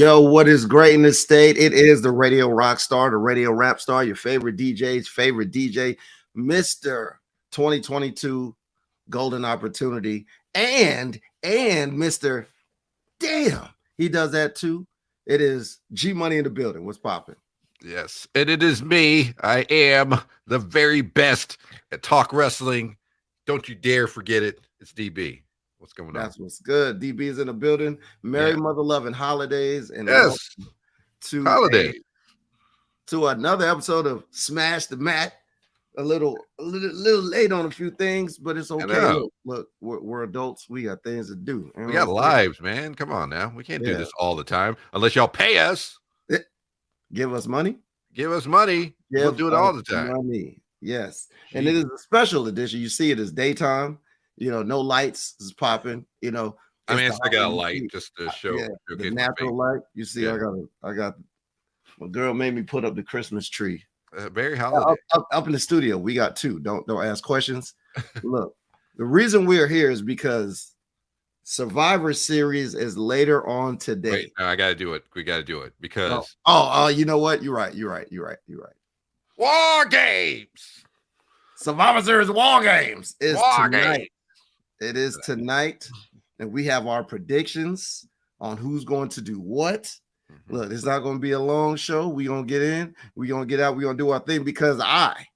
Yo, what is great in this state? It is the radio rock star, the radio rap star, your favorite DJ's favorite DJ, Mr. 2022 Golden Opportunity, and Mr. Damn, he does that too. It is G Money in the building. What's popping? Yes, and it is me. I am the very best at talk wrestling. Don't you dare forget it. It's DB. What's going on? That's what's good. DB is in the building. Merry Mother Loving holidays and yes, to holiday to another episode of Smash the Mat. A little late on a few things, but it's okay. Look, we're adults. We got things to do. We got lives, man. Come on now. We can't do this all the time unless y'all pay us. Give us money. Give us money. We'll do it all the time. Money. Yes. Jeez. And it is a special edition. You see it as daytime. You know, no lights is popping. You know, I mean, I got a light just to show the natural light. You see, I got my girl made me put up the Christmas tree. Very holiday. Up in the studio, we got two. Don't ask questions. Look, the reason we're here is because Survivor Series is later on today. Wait, I gotta do it. We gotta do it because you know what? You're right. War Games. Survivor Series War Games is tonight. Games. It is tonight, and we have our predictions on who's going to do what. Look, it's not going to be a long show. We're going to get in. We're going to get out. We're going to do our thing because I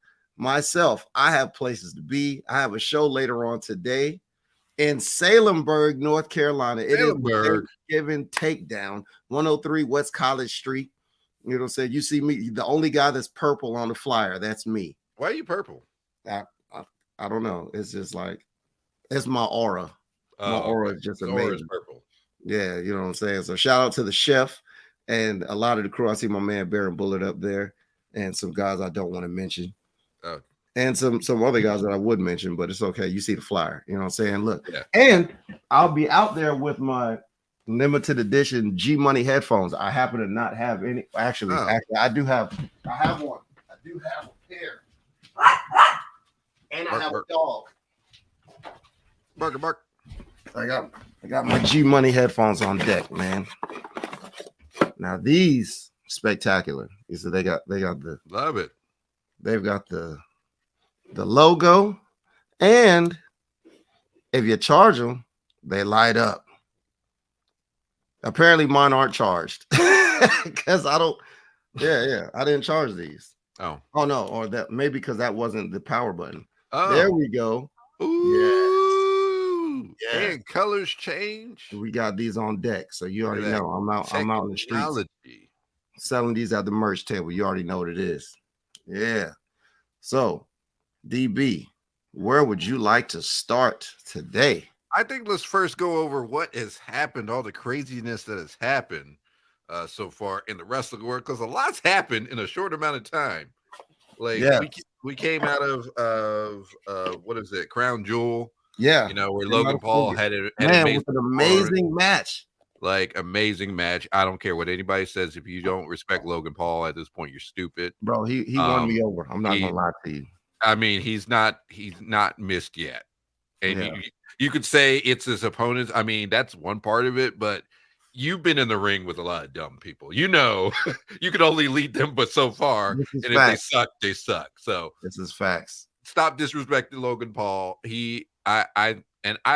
have places to be. I have a show later on today in Salemburg, North Carolina. It is Thanksgiving Takedown, 103 West College Street. You know what I'm saying? You see me, the only guy that's purple on the flyer. That's me. Why are you purple? I don't know. It's just like, it's my aura. My aura is just amazing. Aura is purple. Yeah, you know what I'm saying? So shout out to the chef and a lot of the crew. I see my man Baron Bullet up there and some guys I don't want to mention. And some other guys that I would mention, but it's okay. You see the flyer. You know what I'm saying? Look. Yeah. And I'll be out there with my limited edition G Money headphones. I happen to not have any. Actually, I have one. I do have a pair. And I have a dog. Bark. I got my G Money headphones on deck, man. Now these spectacular. You see, they got the love it. They've got the logo, and if you charge them, they light up. Apparently, mine aren't charged because I don't. Yeah, I didn't charge these. Oh no, or that maybe because that wasn't the power button. Oh, there we go. Ooh, yeah. And colors change. We got these on deck, so you already know. I'm out in the streets selling these at the merch table. You already know what it is. Yeah. So, DB, where would you like to start today? I think let's first go over what has happened, all the craziness that has happened so far in the wrestling world, because a lot's happened in a short amount of time. Like we came out of what is it, Crown Jewel? Yeah, you know, where Logan Paul had an amazing match. Like amazing match. I don't care what anybody says. If you don't respect Logan Paul at this point, you're stupid, bro. He won me over. I'm not gonna lie to you. I mean, he's not missed yet, and you could say it's his opponents. I mean, that's one part of it, but you've been in the ring with a lot of dumb people. You know, you can only lead them but so far. And if they suck, they suck. So this is facts. Stop disrespecting Logan Paul. I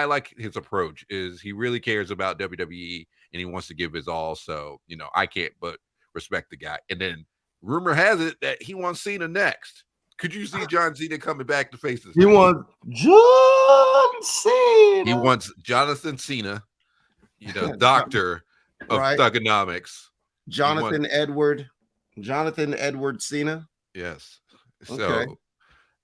like his approach. Is he really cares about WWE and he wants to give his all. So, you know, I can't but respect the guy. And then rumor has it that he wants Cena next. Could you see John Cena coming back to face this? He wants John Cena. He wants Jonathan Cena, you know, doctor of thugonomics. Jonathan Edward Cena. Yes. So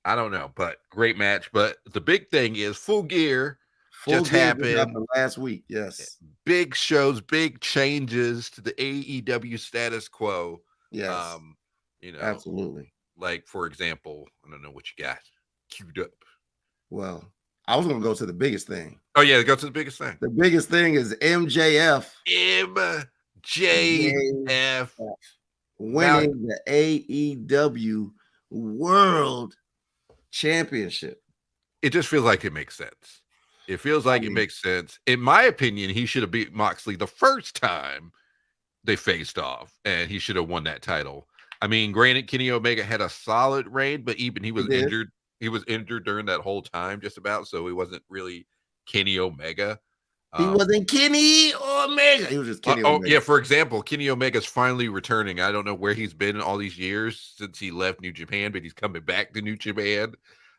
I don't know, but great match. But the big thing is Full Gear just happened last week. Yes. Big shows, big changes to the AEW status quo. Yes. You know, absolutely. Like, for example, I don't know what you got queued up. Well, I was going to go to the biggest thing. Oh, yeah, go to the biggest thing. The biggest thing is MJF. MJF. Winning the AEW World Championship. It just feels like it makes sense. It feels like it makes sense. In my opinion, he should have beat Moxley the first time they faced off, and he should have won that title. I mean, granted, Kenny Omega had a solid reign, but even he was did. injured. He was injured during that whole time, just about. So he wasn't really Kenny Omega. He wasn't Kenny Omega. He was just Kenny Oh Omega. yeah, for example, Kenny Omega's finally returning. I don't know where he's been all these years since he left New Japan, but he's coming back to New Japan.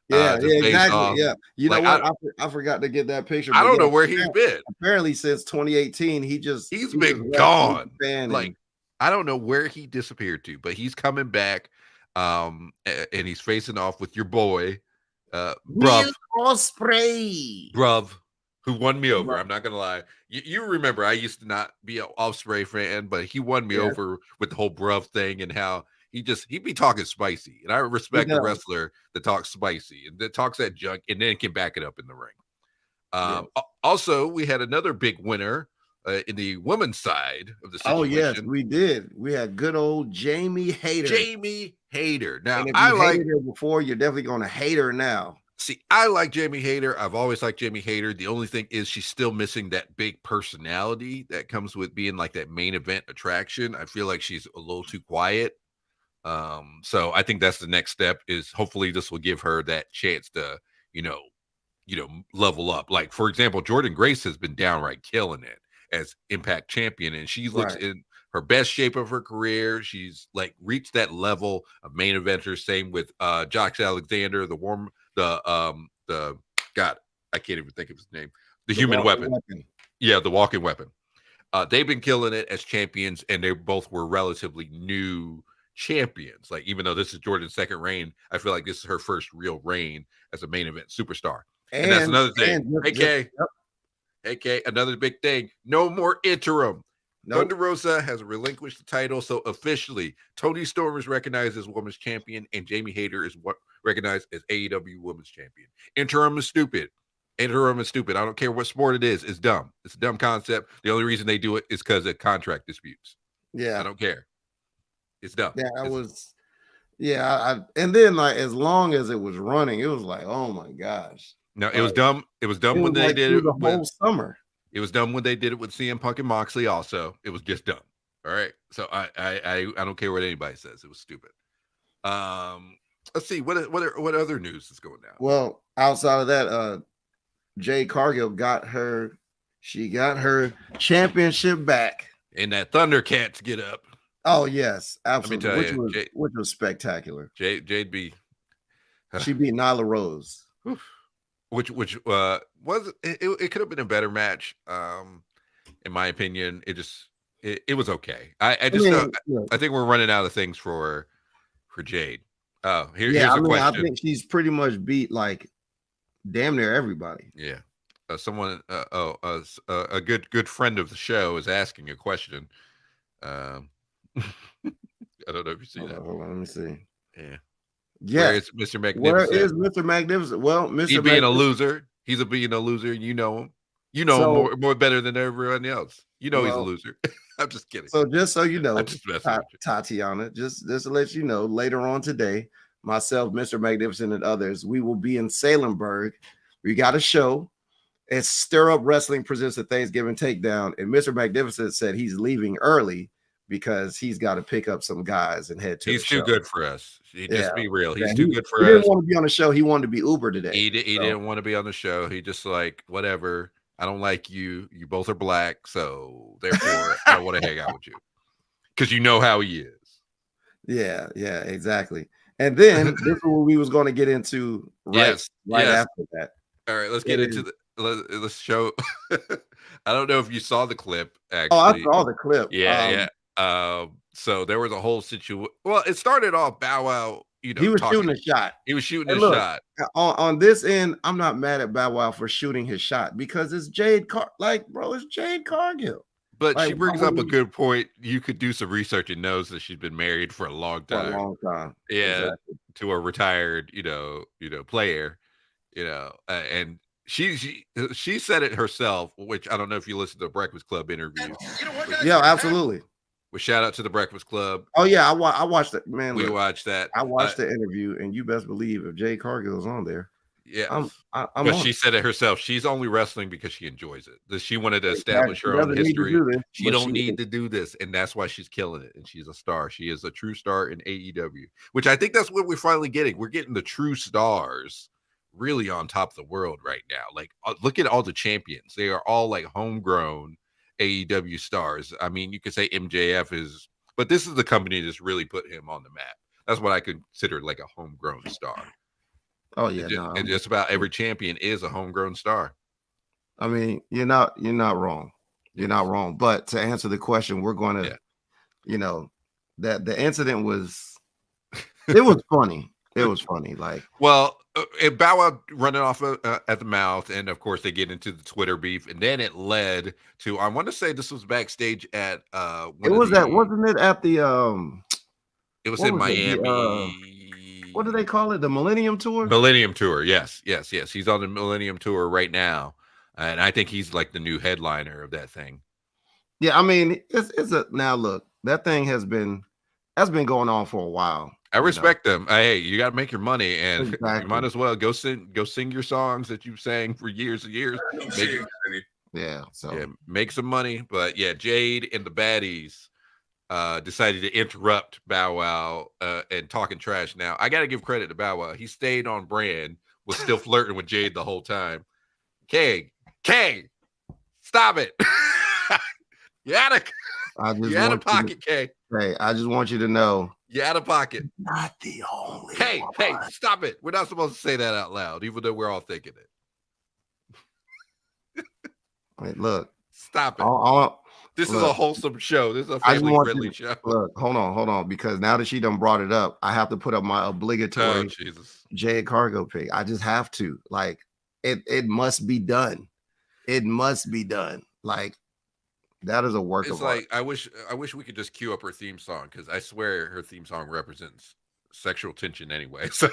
Yeah, exactly. Off. Yeah, you like, know what? I forgot to get that picture. I don't know where he's been. Apparently, since 2018, he's been gone. Like and, I don't know where he disappeared to, but he's coming back. And he's facing off with your boy, Bruv Ospreay. who won me over. I'm not gonna lie. You remember I used to not be an Ospreay fan, but he won me over with the whole Bruv thing and how he'd be talking spicy. And I respect a wrestler that talks spicy and that talks that junk and then can back it up in the ring. Also, we had another big winner in the women's side of the situation. Oh, yes, we did. We had good old Jamie Hayter. Now, and if you hated her before, you're definitely going to hate her now. See, I like Jamie Hayter. I've always liked Jamie Hayter. The only thing is she's still missing that big personality that comes with being like that main event attraction. I feel like she's a little too quiet. So I think that's the next step is hopefully this will give her that chance to, level up. Like, for example, Jordan Grace has been downright killing it as Impact champion, and she looks in her best shape of her career. She's like reached that level of main eventer. Same with Josh Alexander, God, I can't even think of his name. The Human Weapon. Yeah, the walking weapon. They've been killing it as champions, and they both were relatively new champions. Like, even though this is Jordan's second reign, I feel like this is her first real reign as a main event superstar. And that's another thing. AK, another big thing. No more interim. Nope. Thunder Rosa has relinquished the title, so officially, Toni Storm is recognized as women's champion, and Jamie Hayter is recognized as AEW women's champion. Interim is stupid. I don't care what sport it is. It's dumb. It's a dumb concept. The only reason they do it is because of contract disputes. Yeah, I don't care. It's dumb. Yeah, and then like as long as it was running, it was like, oh my gosh. No, it was dumb. It was dumb when they did it the whole summer. It was dumb when they did it with CM Punk and Moxley. Also, it was just dumb. All right, so I don't care what anybody says. It was stupid. Let's see what other news is going down. Well, outside of that, Jade Cargill got her championship back, and that Thundercats get up. Oh yes, absolutely. Which was spectacular. Jade B. She beat Nyla Rose. Which was it could have been a better match, in my opinion. It was okay. I think we're running out of things for Jade. Oh, here's a question. I think she's pretty much beat like damn near everybody. Yeah. Someone a good friend of the show is asking a question. I don't know if you see that. Hold on, let me see. Yeah. Yeah, where is Mr. Magnificent? Where is Mr. Magnificent? Well, He's being a loser. He's being a loser. You know him. You know him more better than everyone else. You know he's a loser. I'm just kidding. So just so you know, Tatiana, just to let you know, later on today, myself, Mr. Magnificent, and others, we will be in Salemburg. We got a show. It's Stir Up Wrestling presents the Thanksgiving Takedown, and Mr. Magnificent said he's leaving early because he's got to pick up some guys and head to. He's too good for us. Just be real. He's too good for us. He didn't want to be on the show. He wanted to be Uber today. He didn't want to be on the show. He just like, whatever. I don't like you. You both are black, so therefore I don't want to hang out with you because you know how he is. Yeah, exactly. And then this is what we was going to get into right after that. All right, let's get into let's show. I don't know if you saw the clip. Actually, I saw the clip. Yeah. So there was a whole situation. Well, it started off Bow Wow. He was shooting a shot. He was shooting a shot. On this end, I'm not mad at Bow Wow for shooting his shot because it's Jade it's Jade Cargill. But she brings up a good point. You could do some research and knows that she's been married for a long time. Yeah, exactly. To a retired, player, and she said it herself, which I don't know if you listened to the Breakfast Club interview. Yeah, absolutely. Well, shout out to the Breakfast Club. Oh yeah, I watched that, man. We watched that. I watched the interview, and you best believe if Jade Cargill is on there, Yes. I'm But on she it. said it herself. She's only wrestling because she enjoys it. That she wanted to Exactly. establish She her own doesn't need to history. do this, She but don't she need is. to do this, and that's why she's killing it. And she's a star. She is a true star in AEW, which I think that's what we're finally getting. We're getting the true stars really on top of the world right now. Like, look at all the champions. They are all like homegrown AEW stars. I mean, you could say MJF is, but this is the company that's really put him on the map. That's what I consider like a homegrown star. Oh And yeah, just, no. and just about every champion is a homegrown star. I mean, you're not wrong. You're not Yes. wrong. But to answer the question, we're going to, that the incident was, it was funny. It was funny. Like, Well, and Bow Wow running off at the mouth, and of course they get into the Twitter beef, and then it led to, I want to say this was backstage at it one of was that, the, wasn't it at the it was what in was it? What do they Miami call it? The Millennium Tour? Millennium Tour. Yes. He's on the Millennium Tour right now, and I think he's like the new headliner of that thing. Yeah, I mean, it's a, now look, that thing has been going on for a while. I respect them. Hey, you got to make your money, and you might Exactly. as well go sing your songs that you sang for years and years. Make some money. But yeah, Jade and the baddies decided to interrupt Bow Wow and talking trash. Now I got to give credit to Bow Wow. He stayed on brand, was still flirting with Jade the whole time. K, stop it. You out of pocket, K. Hey, I just want you to know, you're out of pocket. Not the only Hey, one. stop it. We're not supposed to say that out loud, even though we're all thinking it. Wait, look. Stop it. This is a wholesome show. This is a family-friendly show. Look, hold on, because now that she done brought it up, I have to put up my obligatory Jade Cargo pick. I just have to. Like, it must be done. It must be done. Like, that is a work of art. I wish we could just cue up her theme song, because I swear her theme song represents sexual tension anyway. So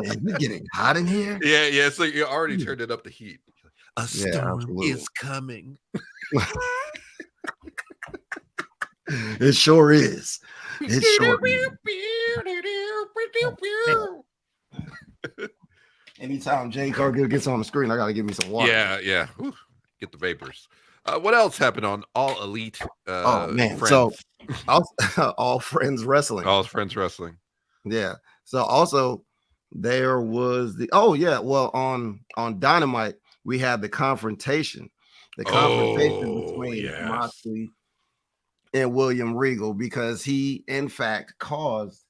Is it getting hot in here? Yeah. So you already turned it up the heat. A storm is coming. It sure is. It sure is. Anytime Jade Cargill gets on the screen, I gotta give me some water. Yeah. Whew. Get the vapors. What else happened on All Elite? Oh man, Friends? So All Friends Wrestling. All Friends Wrestling. Yeah. So also there was on Dynamite we had the confrontation. Between Moxley and William Regal, because he in fact caused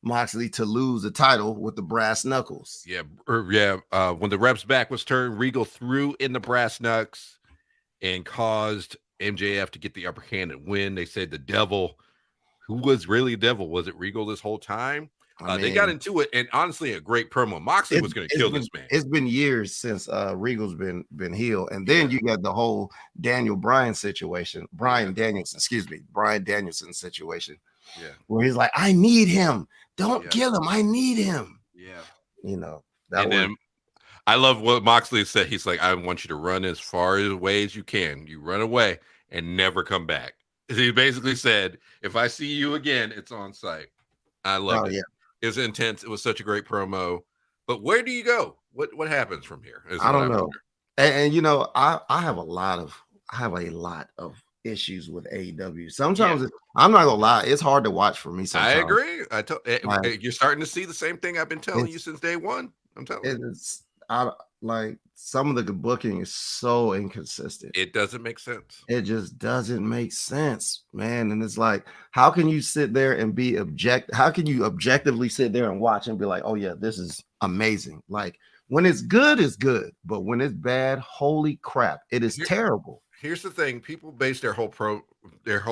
Moxley to lose the title with the brass knuckles. When the ref's back was turned, Regal threw in the brass knucks and caused MJF to get the upper hand and win. They said the devil, who was really the devil? Was it Regal this whole time? They got into it, and honestly, a great promo. Moxley was going to kill this man. It's been years since Regal's been healed, and then you got the whole Brian Danielson situation. Yeah, where he's like, I need him. Don't kill him. I need him. Yeah, then I love what Moxley said. He's like, I want you to run as far away as you can. You run away and never come back. He basically said, if I see you again, it's on site. I love it. Yeah. It was intense. It was such a great promo. But where do you go? What happens from here? I don't know. And I have a lot of issues with AEW. Sometimes I'm not gonna lie, it's hard to watch for me. Sometimes. I agree. You're starting to see the same thing I've been telling you since day one. I'm telling you. Like some of the booking is so inconsistent. It doesn't make sense. It just doesn't make sense, man. And it's like, how can you sit there and be how can you objectively sit there and watch and be like, oh yeah, this is amazing? Like, when it's good, it's good, but when it's bad, holy crap, it is terrible. Here's the thing: people base their whole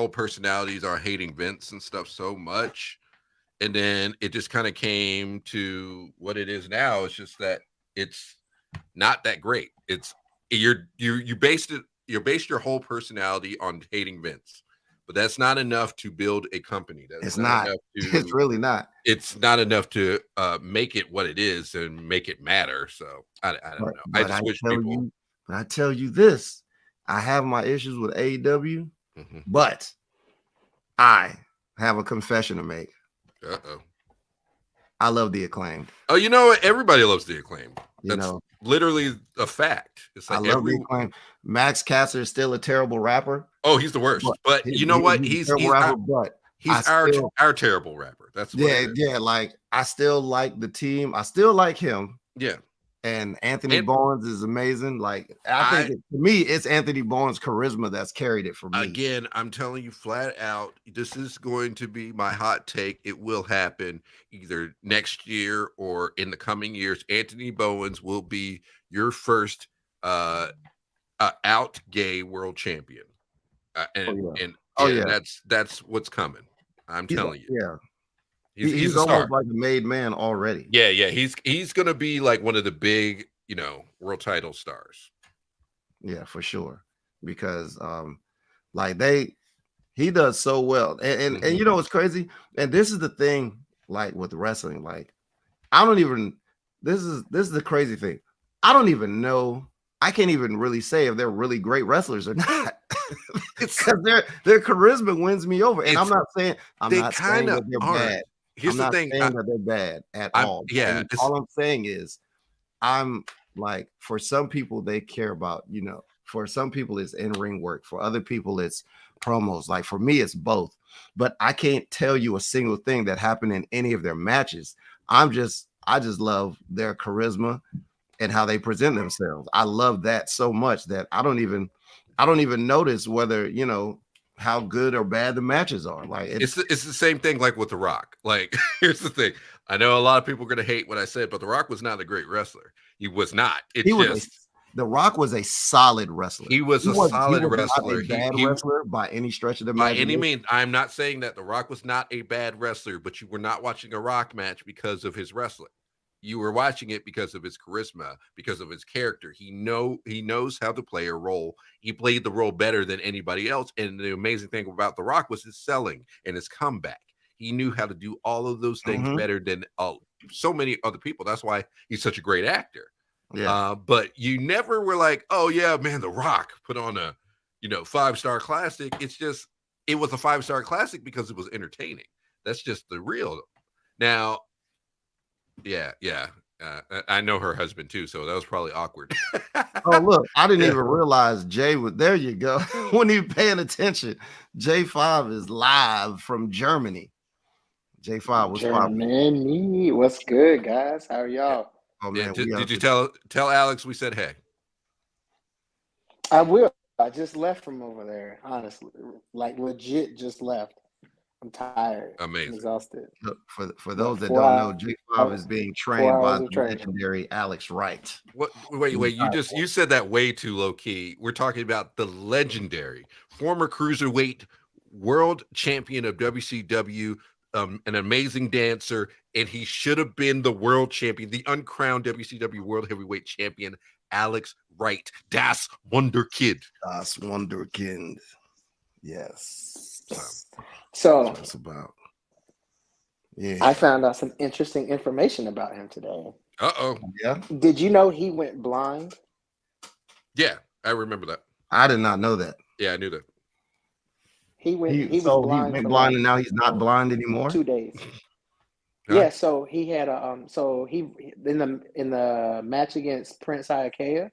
personalities on hating Vince and stuff so much, and then it just kind of came to what it is now. It's just that it's not that great. It's you based your whole personality on hating Vince, but that's not enough to build a company. It's really not. It's not enough to make it what it is and make it matter. So I don't know. I just wish people. I tell you this. I have my issues with AEW, but I have a confession to make. Uh-oh. I love the Acclaimed. Oh, you know what? Everybody loves the Acclaimed. You That's know, literally a fact. It's like I love the Acclaimed. Max Caster is still a terrible rapper. Oh, he's the worst. But you know what? He's our terrible rapper. That's what it is. Yeah. Like I still like the team. I still like him. Yeah. And Anthony Barnes is amazing. Like I think to me, it's Anthony Barnes' charisma that's carried it for me. Again, I'm telling you flat out, this is going to be my hot take. It will happen either next year or in the coming years. Anthony Bowens will be your first out gay world champion. That's what's coming. I'm telling you. Yeah. He's almost like a made man already. Yeah. He's gonna be like one of the big, world title stars. Yeah, for sure. Because he does so well. And you know what's crazy? And this is the thing, like with wrestling, like this is the crazy thing. I don't even know. I can't even really say if they're really great wrestlers or not. Because their charisma wins me over. And I'm not saying that they're bad. Here's the thing. I'm not saying that they're bad at all. Yeah. All I'm saying is I'm like, for some people, they care about, for some people it's in-ring work. For other people, it's promos. Like for me, it's both. But I can't tell you a single thing that happened in any of their matches. I just love their charisma and how they present themselves. I love that so much that I don't even notice whether, how good or bad the matches are. Like it's the same thing like with The Rock. Like, here's the thing. I know a lot of people are going to hate what I said, but The Rock was not a great wrestler. He was not. The Rock was a solid wrestler. He was a solid wrestler. Not a bad wrestler by any stretch of the imagination. By any means. I'm not saying that The Rock was not a bad wrestler, but you were not watching a Rock match because of his wrestling. You were watching it because of his charisma, because of his character. He knows how to play a role. He played the role better than anybody else. And the amazing thing about The Rock was his selling and his comeback. He knew how to do all of those things better than so many other people. That's why he's such a great actor. Yeah. But you never were like, oh yeah, man, The Rock put on a 5-star classic. It was a 5-star classic because it was entertaining. That's just the real. Now, yeah. I know her husband too, so that was probably awkward. Oh, look, I didn't even realize Jay was there. You go. When you paying attention, J5 is live from Germany. J5 was Germany. What's good, guys? How are y'all? Oh man, did you tell Alex we said hey? I will. I just left from over there, honestly. Like legit just left. I'm tired. Amazing. I'm exhausted. Look, for those that don't know, J5 is being trained by the legendary Alex Wright. What? Wait! You said that way too low key. We're talking about the legendary former cruiserweight world champion of WCW, an amazing dancer, and he should have been the world champion, the uncrowned WCW world heavyweight champion, Alex Wright. Das Wunderkind. Das Wunderkind. Yes. So that's about. Yeah. I found out some interesting information about him today. Uh-oh. Yeah. Did you know he went blind? Yeah, I remember that. I did not know that. Yeah, I knew that. He went blind and now he's not blind anymore. 2 days. Huh? Yeah, so he had he in the match against Prince Iakea,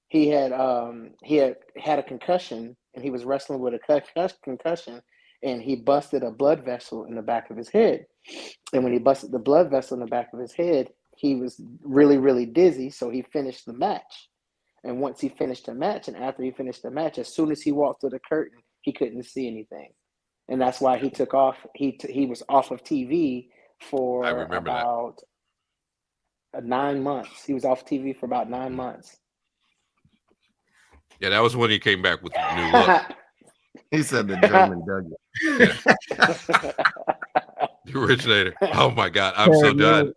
he had a concussion, and he was wrestling with a concussion, and he busted a blood vessel in the back of his head. And when he busted the blood vessel in the back of his head, he was really, really dizzy, so he finished the match. And once he finished the match, and after he finished the match, as soon as he walked through the curtain, he couldn't see anything. And that's why he took off. He was off of TV for about 9 months. He was off TV for about 9 months. Yeah, that was when he came back with the new look. He said the German Douglas. The originator. Oh my God, I'm so done.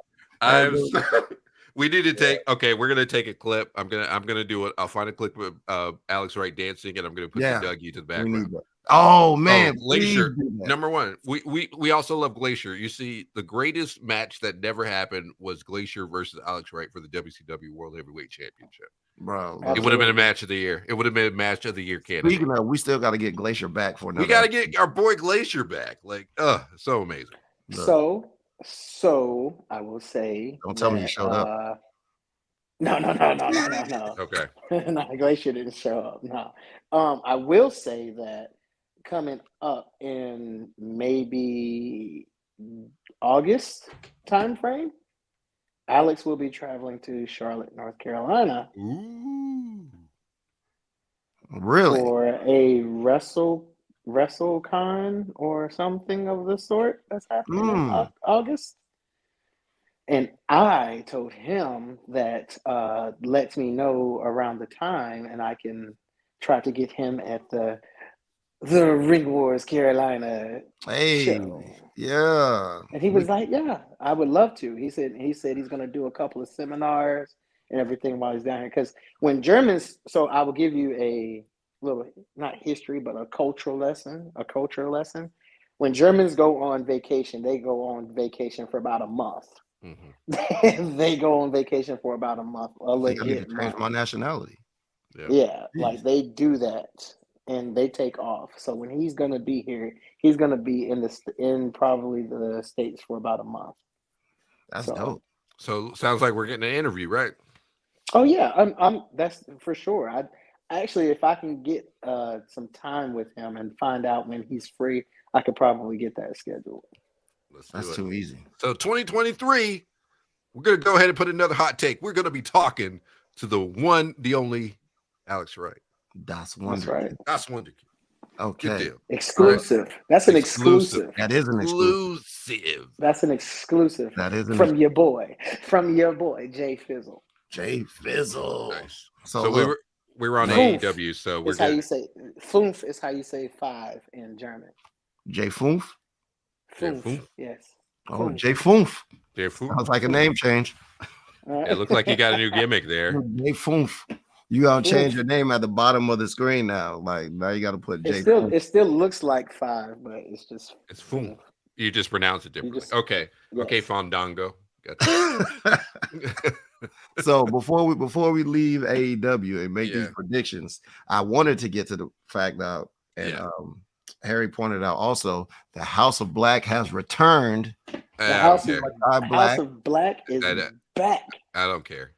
We need to take. Okay, we're gonna take a clip. I'm gonna do it. I'll find a clip of Alex Wright dancing, and I'm gonna put the Dougie to the background. Oh man, Glacier. Number one, we also love Glacier. You see, the greatest match that never happened was Glacier versus Alex Wright for the WCW World Heavyweight Championship. Bro, it would have been a match of the year. It would have been a match of the year candidate. Speaking of, we still got to get Glacier back for another. We got to get our boy Glacier back. Like, so amazing. So I will say. Don't tell me you showed up. No. Okay. No, Glacier didn't show up. No. I will say that coming up in maybe August timeframe, Alex will be traveling to Charlotte, North Carolina. Ooh. Really? For a WrestleCon or something of the sort that's happening in August. And I told him that lets me know around the time, and I can try to get him at the Ring Wars Carolina show. Yeah. And he was like, "Yeah, I would love to." He said he's going to do a couple of seminars and everything while he's down here. Because when Germans, so I will give you a little, not history, but a cultural lesson. When Germans go on vacation, they go on vacation for about a month. Mm-hmm. They go on vacation for about a month. A legit change my nationality. Yeah, like they do that. And they take off. So when he's going to be here, he's going to be in probably the States for about a month. That's dope. So sounds like we're getting an interview, right? Oh yeah, I'm that's for sure. I actually, if I can get some time with him and find out when he's free, I could probably get that scheduled. That's too easy. So 2023, we're going to go ahead and put another hot take. We're going to be talking to the one, the only Alex Wright. That's wonderful. Right. That's wonderful. Okay. Exclusive. Right. That's an exclusive. That is an exclusive. That's an exclusive. That is from your boy, Jay Fizzle. Jay Fizzle. Nice. So we were on AEW. So we're how you say Fünf is how you say 5 in German. Jay Fünf. Fünf. Yes. Oh, Jay Fünf. Jay Fünf. Sounds like a name change. It looks like you got a new gimmick there. Jay Fünf. You gotta change your name at the bottom of the screen now. Like now you gotta put Jay. It still looks like 5, but it's Fünf. You just pronounce it differently. Okay. Yes. Okay, Fandango. So before we leave AEW and make these predictions, I wanted to get to the fact that Harry pointed out also the House of Black has returned. The House of Black is back. I don't care.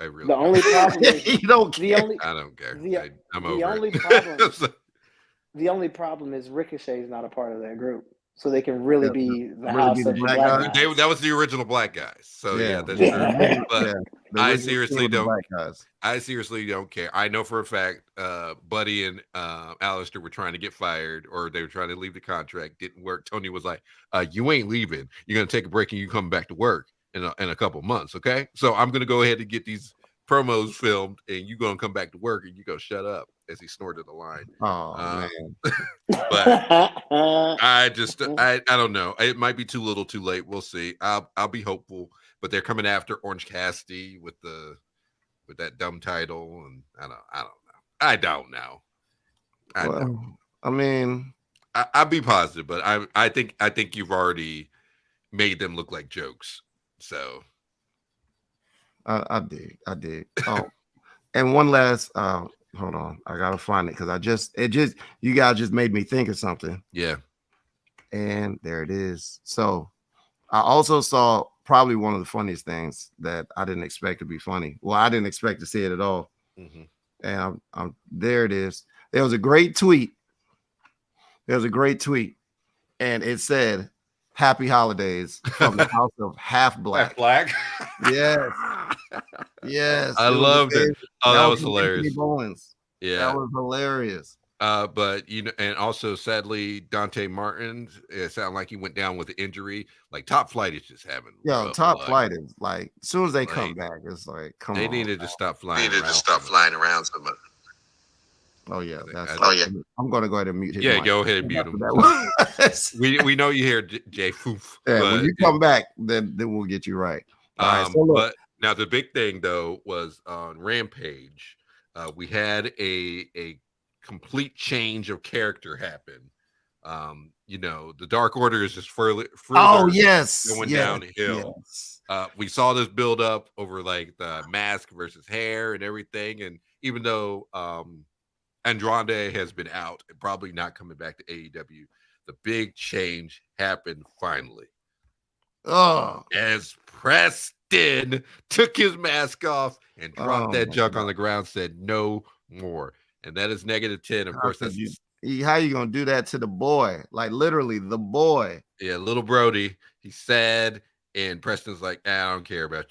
I really. The only problem is you don't care. I don't care. I'm over it. The only problem is Ricochet is not a part of that group, so they can really be the House of Black guys. That was the original Black guys. So that's true. But I seriously don't. I seriously don't care. I know for a fact, Buddy and Alistair were trying to get fired, or they were trying to leave the contract. Didn't work. Tony was like, "You ain't leaving. You're gonna take a break and you come back to work in a couple months, okay? So I'm gonna go ahead and get these promos filmed, and you're gonna come back to work, and you go shut up." As he snorted the line. Oh man! But I don't know. It might be too little, too late. We'll see. I'll be hopeful, but they're coming after Orange Cassidy with that dumb title, and I don't know. I mean, I'll be positive, but I think you've already made them look like jokes. So I did. Oh, and one last hold on, I gotta find it because you guys just made me think of something. Yeah. And there it is. So I also saw probably one of the funniest things that I didn't expect to be funny. Well, I didn't expect to see it at all. Mm-hmm. And I'm there it is. There was a great tweet. And it said, "Happy holidays from the House of Half Black." Half Black. Yes. I loved it. Oh, that was hilarious. Yeah, that was hilarious. But and also sadly, Dante Martin, it sounded like he went down with an injury. Like Top Flight is just having. Top Flight is like, as soon as they come back, it's like, come on. They needed to stop flying. Around so much. Oh yeah, I'm gonna go ahead and mute him. Yeah, go ahead and mute him. we know you hear Jay Foof. Yeah, when you come back, then we'll get you right. All right, so look, Now the big thing though was on Rampage, we had a complete change of character happen. The Dark Order is just further yes, going yes, downhill. yes. We saw this build up over like the mask versus hair and everything, and even though Andrade has been out and probably not coming back to AEW, the big change happened finally. Oh, As Preston took his mask off and dropped that junk on the ground, said no more. And that is -10. Of course, that's how you gonna do that to the boy? Like literally the boy. Yeah, little Brody. He's sad, and Preston's like, I don't care about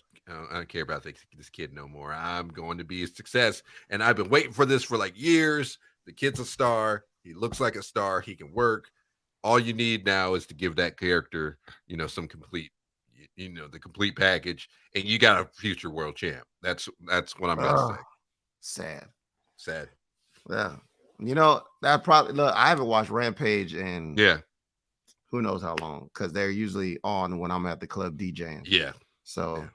this kid no more. I'm going to be a success, and I've been waiting for this for like years. The kid's a star. He looks like a star. He can work. All you need now is to give that character, some complete, the complete package, and you got a future world champ. That's what I'm gonna say. Sad. Yeah. That probably look. I haven't watched Rampage in who knows how long, because they're usually on when I'm at the club DJing. Yeah. So,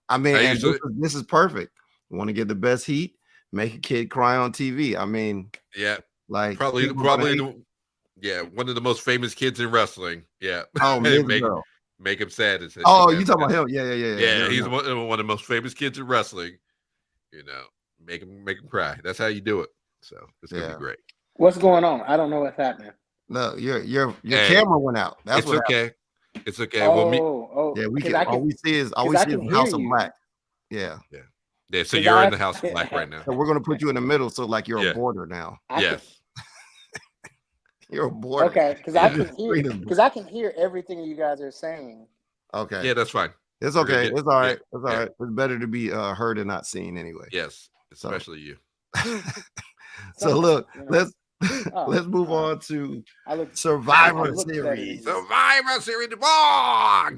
I mean, this is perfect. You want to get the best heat, make a kid cry on TV. I mean, like probably one of the most famous kids in wrestling. Yeah. Oh, make him sad. You talking about him? Yeah. He's one of the most famous kids in wrestling. Make him cry. That's how you do it. So it's gonna be great. What's going on? I don't know what's happening. No, your camera went out. That's it's okay. Happened. It's okay. We can. All we see is House of Black. Yeah. So you're in the House of Black right now. So we're gonna put you in the middle, so like you're a border now. Yes. You're a border. Okay, because I can hear everything you guys are saying. Okay. Yeah, that's fine. It's okay. It's all right. It's all right. It's better to be heard and not seen anyway. Yes, especially you. So look, let's move on to Survivor Series. Survivor Series War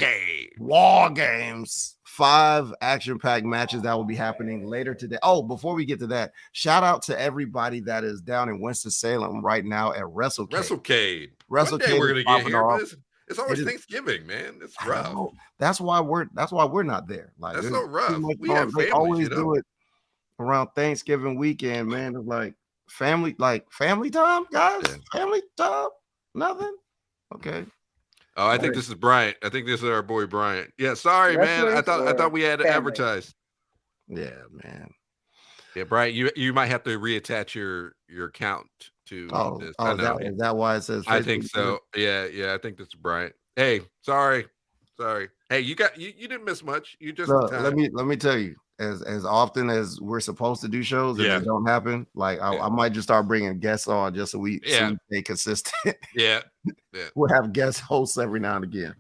Games. 5 action-packed matches that will be happening later today. Oh, before we get to that, shout out to everybody that is down in Winston-Salem right now at WrestleCade. One day we're gonna get here, but it's always Thanksgiving, man. It's rough. That's why we're not there. Like that's so rough. We have families, always do it around Thanksgiving weekend, man. It's like family time, guys. Family time. Nothing. Okay. Oh, I think this is Bryant. I think this is our boy Bryant. Yeah, sorry, man. I thought we had advertised. Yeah, man. Yeah, Bryant, you might have to reattach your account to this. Is that why it says Facebook? I think so. Yeah, I think this is Bryant. Hey, sorry. Hey, you didn't miss much. You just let me tell you. As often as we're supposed to do shows and they don't happen, like I might just start bringing guests on just so we stay consistent. Yeah. We'll have guest hosts every now and again.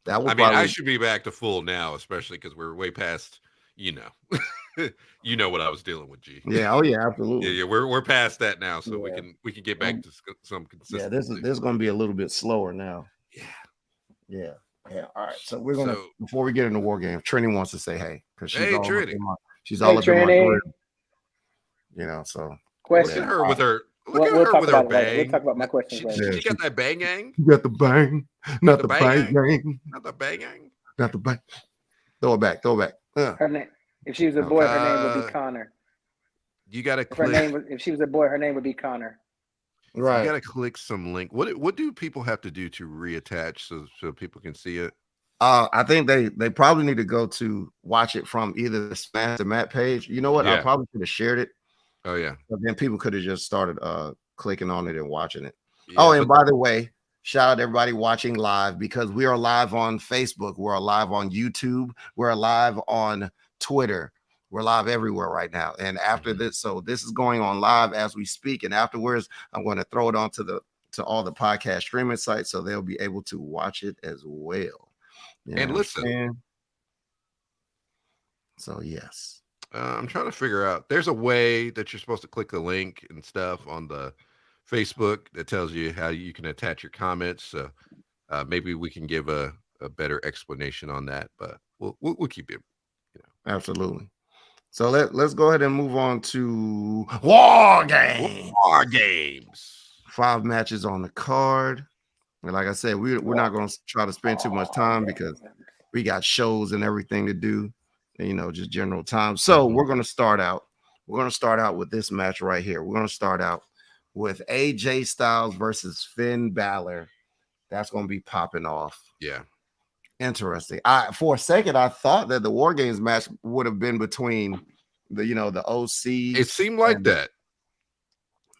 I should be back to full now, especially because we're way past, you know what I was dealing with, G. Yeah, oh yeah, absolutely. Yeah, we're past that now, so we can get back to some consistency. Yeah, this is going to be a little bit slower now. Yeah. All right. So we're gonna before we get into War Games, Trini wants to say hey because she's all up in my group. So question. Look at her with her. Look at her with her bang. We'll talk about my question. She got that bang gang. You got the bang, not the bang gang. Not the bang gang. Not the bang. Throw it back. Her name. If she was a boy, her name would be Connor. You gotta click. If she was a boy, her name would be Connor. Right. You gotta click some link. What do people have to do to reattach so people can see it? I think they probably need to go to watch it from either the Smash the Mat page. You know what? I probably could have shared it. Oh yeah. But then people could have just started clicking on it and watching it. Yeah, and by the way, shout out to everybody watching live because we are live on Facebook, we're live on YouTube, we're live on Twitter. We're live everywhere right now. And after this, so this is going on live as we speak. And afterwards, I'm going to throw it on to all the podcast streaming sites so they'll be able to watch it as well. And listen. So, yes. I'm trying to figure out. There's a way that you're supposed to click the link and stuff on the Facebook that tells you how you can attach your comments. So maybe we can give a better explanation on that. But we'll keep it. Absolutely. So let's go ahead and move on to War Games. 5 matches on the card. And like I said, we're not going to try to spend too much time because we got shows and everything to do. just general time. So we're going to start out. We're going to start out with this match right here. We're going to start out with AJ Styles versus Finn Balor. That's going to be popping off. Yeah. Interesting. For a second, I thought that the War Games match would have been between the OC. It seemed like that.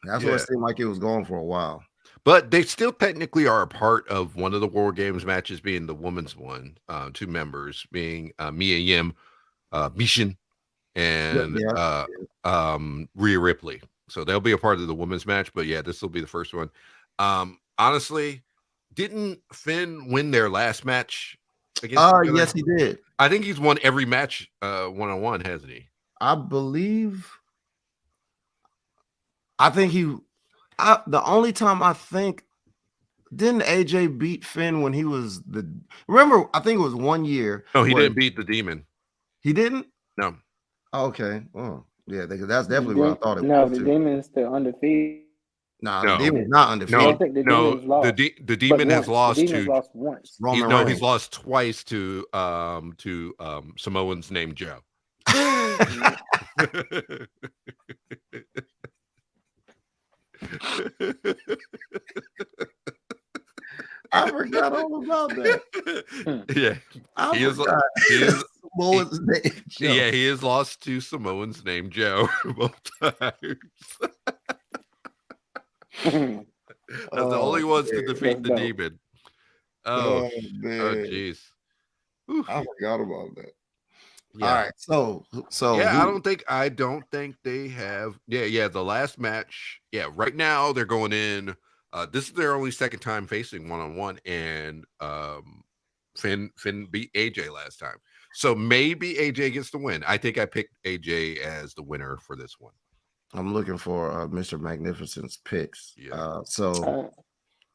That's what it seemed like it was going for a while. But they still technically are a part of one of the War Games matches, being the women's one. 2 members being Mia Yim, Mishin, and Rhea Ripley. So they'll be a part of the women's match. But yeah, this will be the first one. Honestly, didn't Finn win their last match? Yes, he did. I think he's won every match one-on-one, hasn't he? I believe. I think the only time I think, didn't AJ beat Finn when he was remember, I think it was 1 year. No, he didn't beat the Demon. He didn't? No. Okay. Oh, yeah, that's definitely what I thought it was. No, the Demon is still undefeated. No, the Demon is not undefeated. I don't think the Demon is lost. The Demon has lost the Demon lost once. He's lost twice to Samoans named Joe. I forgot all about that. Yeah, he has lost to Samoans named Joe both times. That's the only ones to defeat the Demon. Oh, jeez. I forgot about that. Yeah. All right, so yeah, I don't think they have. Yeah. The last match. Yeah, right now they're going in. This is their only second time facing one-on-one, and Finn beat AJ last time. So maybe AJ gets the win. I think I picked AJ as the winner for this one. I'm looking for Mr. Magnificent's picks. Yeah.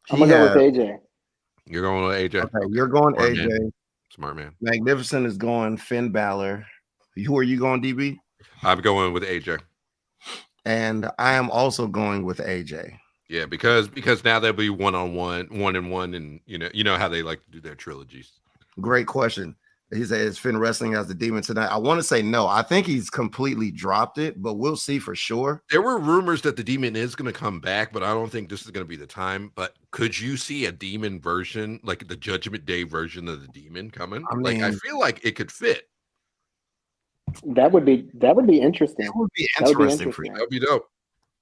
I'm gonna go with AJ. You're going with AJ. Okay, you're going Smart AJ. Man. Smart man. Magnificent is going Finn Balor. Who are you going, DB? I'm going with AJ. And I am also going with AJ. Yeah, because now they'll be one-on-one, 1-1, and you know how they like to do their trilogies. Great question. He said, is Finn wrestling as the Demon tonight? I want to say no. I think he's completely dropped it, but we'll see for sure. There were rumors that the Demon is going to come back, but I don't think this is going to be the time. But could you see a Demon version, like the Judgment Day version of the Demon coming? I feel like it could fit. That would be interesting. That would be interesting for you. That would be dope.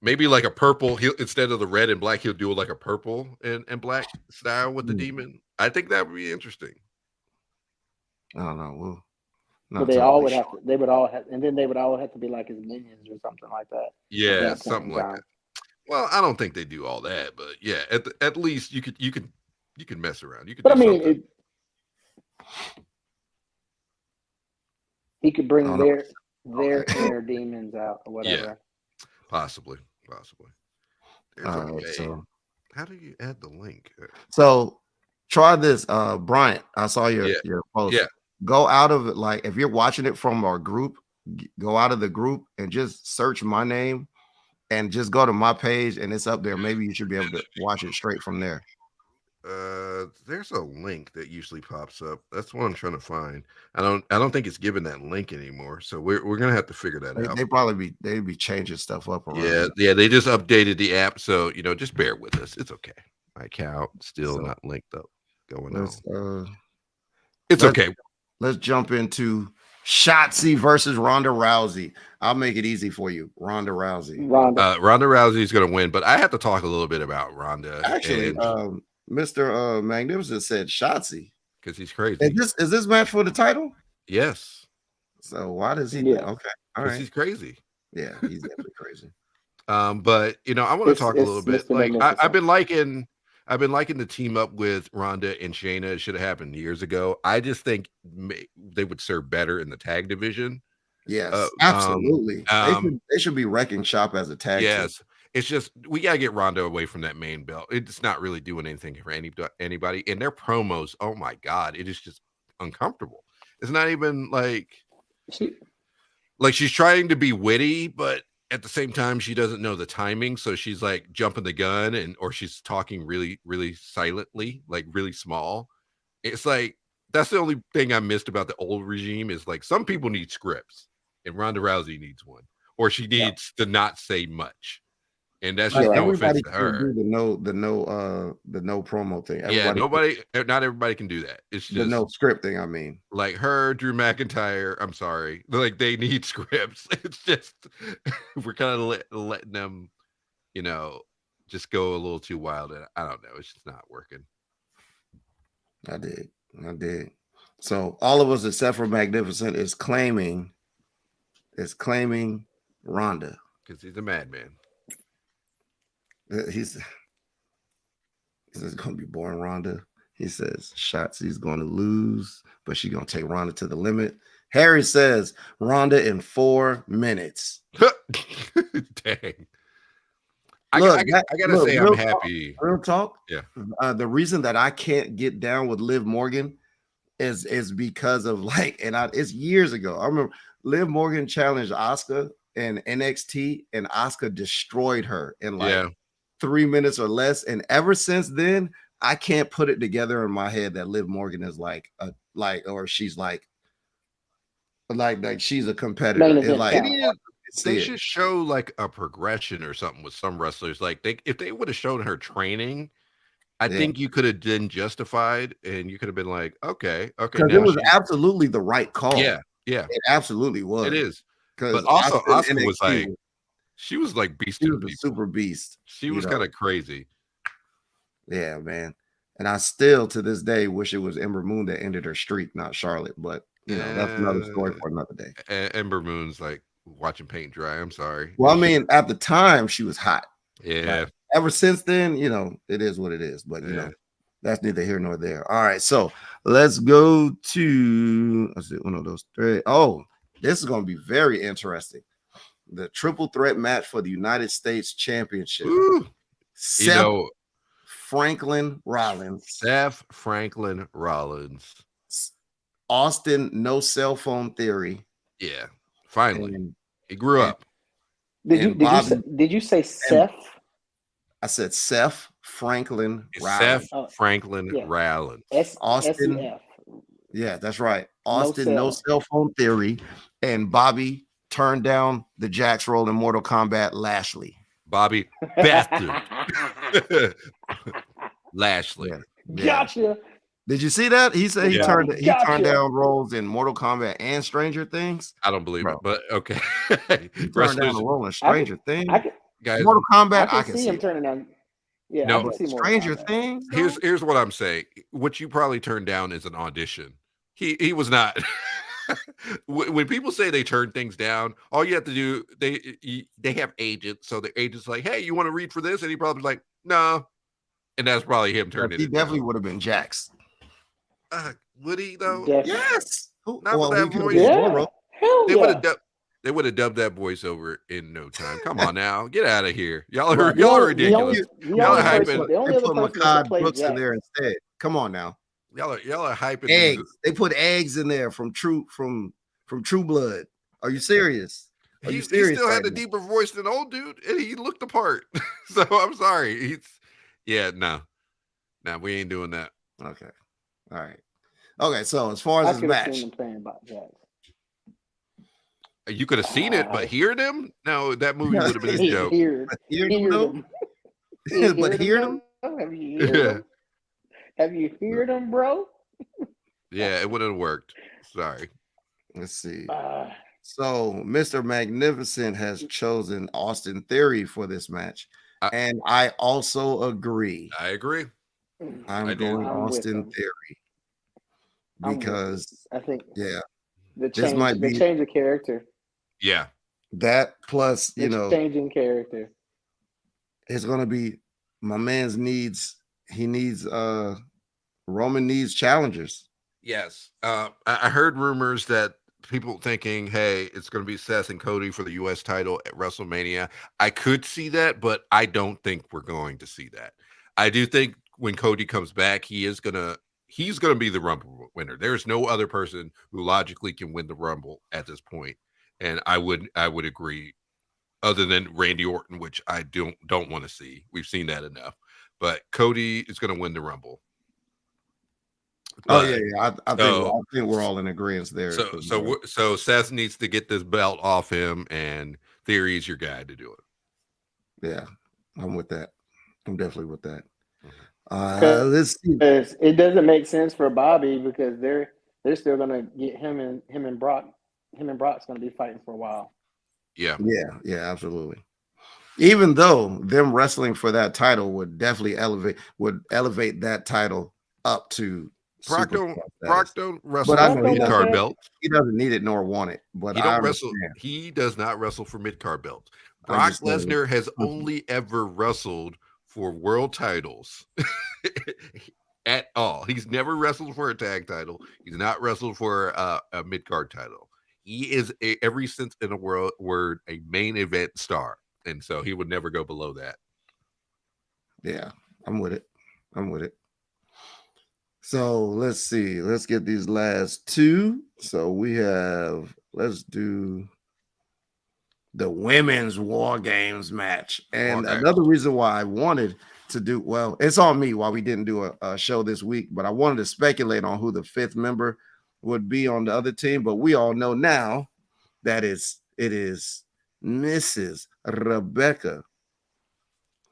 Maybe like a purple. Instead of the red and black, he'll do like a purple and black style with the Demon. I think that would be interesting. I don't know. But they all would have to. They would all have, and then they would all have to be like his minions or something like that. Yeah, something like that. Well, I don't think they do all that, but yeah, at least you could mess around. You could. But I mean, he could bring their inner demons out or whatever. Yeah, possibly. All right, so how do you add the link? So try this, Bryant. I saw your post. Yeah. Go out of it, like if you're watching it from our group, go out of the group and just search my name and just go to my page and it's up there. Maybe you should be able to watch it straight from there. There's a link that usually pops up. That's what I'm trying to find. I don't think it's given that link anymore. So we're gonna have to figure that out. They'd be changing stuff up around. Yeah, they just updated the app, so just bear with us. It's okay. My account still not linked up. Going on. It's okay. Let's jump into Shotzi versus Ronda Rousey. I'll make it easy for you. Ronda Rousey. Ronda Rousey is going to win, but I have to talk a little bit about Ronda. Actually, Mr. Magnificent said Shotzi because he's crazy. Is this match for the title? Yes. So why does he? Yeah. Okay. All right. He's crazy. Yeah, he's definitely crazy. But I want to talk a little bit. Like I've been liking the team up with Ronda and Shayna. It should have happened years ago. I just think they would serve better in the tag division. Yes, absolutely. They should be wrecking shop as a tag. Yes, team. It's just we gotta get Ronda away from that main belt. It's not really doing anything for anybody. And their promos, oh my god, it is just uncomfortable. It's not even like she's trying to be witty, but at the same time, she doesn't know the timing, so she's like jumping the gun, or she's talking really, really silently, like really small. It's like, that's the only thing I missed about the old regime is like some people need scripts, and Ronda Rousey needs one, or she needs to not say much, and that's just no offense everybody to can her. do the no promo thing. Yeah, not everybody can do that. It's the just no script thing. I mean, like her, Drew McIntyre. I'm sorry, like they need scripts. It's just we're kind of letting them, just go a little too wild, and I don't know. It's just not working. I did. So all of us except for Magnificent is claiming Ronda because he's a madman. He says it's gonna be boring. Ronda. He says Shotzi's going to lose, but she's gonna take Ronda to the limit. Harry says Ronda in 4 minutes. Dang. I gotta say I'm happy. Real talk. Yeah. The reason that I can't get down with Liv Morgan is because of it's years ago. I remember Liv Morgan challenged Asuka in NXT, and Asuka destroyed her in 3 minutes or less. And ever since then, I can't put it together in my head that Liv Morgan is she's like she's a competitor. They should show like a progression or something with some wrestlers. Like if they would have shown her training, I think you could have been justified, and you could have been like, okay, because it was absolutely the right call. Yeah, it absolutely was. It is. But also, Asuka was like, she was like beast. She was a super beast. She was kind of crazy. Yeah, man. And I still to this day wish it was Ember Moon that ended her streak, not Charlotte. But that's another story for another day. Ember Moon's like watching paint dry. I'm sorry. Well, I mean, at the time she was hot. Yeah. Ever since then, it is what it is. But that's neither here nor there. All right, so let's go to one of those three. Oh, this is going to be very interesting. The triple threat match for the United States Championship. Ooh. Seth Franklin Rollins. Austin, no cell phone theory. Yeah, finally. He grew up. Did you say Seth? I said Seth Franklin Rollins. Seth Franklin Rollins. Austin. SCF. Yeah, that's right. Austin, no cell phone theory. And Bobby turned down the Jax role in Mortal Kombat Lashley. Bobby bastard. Lashley. Yeah. Gotcha. Did you see that? He said he turned down roles in Mortal Kombat and Stranger Things. I don't believe it, but okay. He turned down a role in Stranger Things. Guys, Mortal Kombat, I can see him turning down. Yeah, no, I can see Stranger Things. Here's what I'm saying. What you probably turned down is an audition. He was not. When people say they turn things down, all you have to do, they have agents, so the agent's like, hey, you want to read for this? And he probably like, no. And that's probably him turning it down. He definitely would have been Jax. Would he though? Yes. Not with that voice. They would have dubbed that voice over in no time. Come on now, get out of here. Y'all are ridiculous. Y'all are hyping. They put Makad Brooks in there instead. Come on now. Y'all are hyping eggs. They put eggs in there from True Blood. Are you serious? He still had a deeper voice than old dude, and he looked the part. So I'm sorry. No, we ain't doing that. Okay. All right. Okay, so as far as this match, you could have seen it, but hear them? No, that movie would have been a joke. Hear them? But hear them? Have you heard them? Have you heard them, bro? Yeah, it would have worked. Sorry. Let's see. So Mr. Magnificent has chosen Austin Theory for this match. And I also agree. I agree. I'm going Austin Theory. Because I think the change of character. Yeah. That plus, changing character. It's gonna be my man's needs. He needs Roman needs challengers. Yes. I heard rumors that people thinking, hey, it's gonna be Seth and Cody for the US title at WrestleMania. I could see that, but I don't think we're going to see that. I do think when Cody comes back, he's gonna be the Rumble winner. There's no other person who logically can win the Rumble at this point. And I would agree, other than Randy Orton, which I don't want to see. We've seen that enough. But Cody is going to win the Rumble. Oh But yeah. I think we're all in agreement there. so Seth needs to get this belt off him, and Theory is your guy to do it. Yeah, I'm with that. I'm definitely with that. Let's see. It doesn't make sense for Bobby because they're still gonna get him and Brock. Him and Brock's gonna be fighting for a while. Yeah, absolutely. Even though them wrestling for that title would definitely elevate that title up to Brock don't wrestle but for mid-card belts. He doesn't need it nor want it. But he don't wrestle. He does not wrestle for mid-card belts. Brock Lesnar has only ever wrestled for world titles at all. He's never wrestled for a tag title. He's not wrestled for a mid-card title. He is every sense in a word a main event star, and so he would never go below that. Yeah, I'm with it. So let's see. Let's get these last two. So let's do the women's War Games match. And another reason why I wanted to do, it's on me why we didn't do a show this week, but I wanted to speculate on who the fifth member would be on the other team. But we all know now that it is Mrs. Rebecca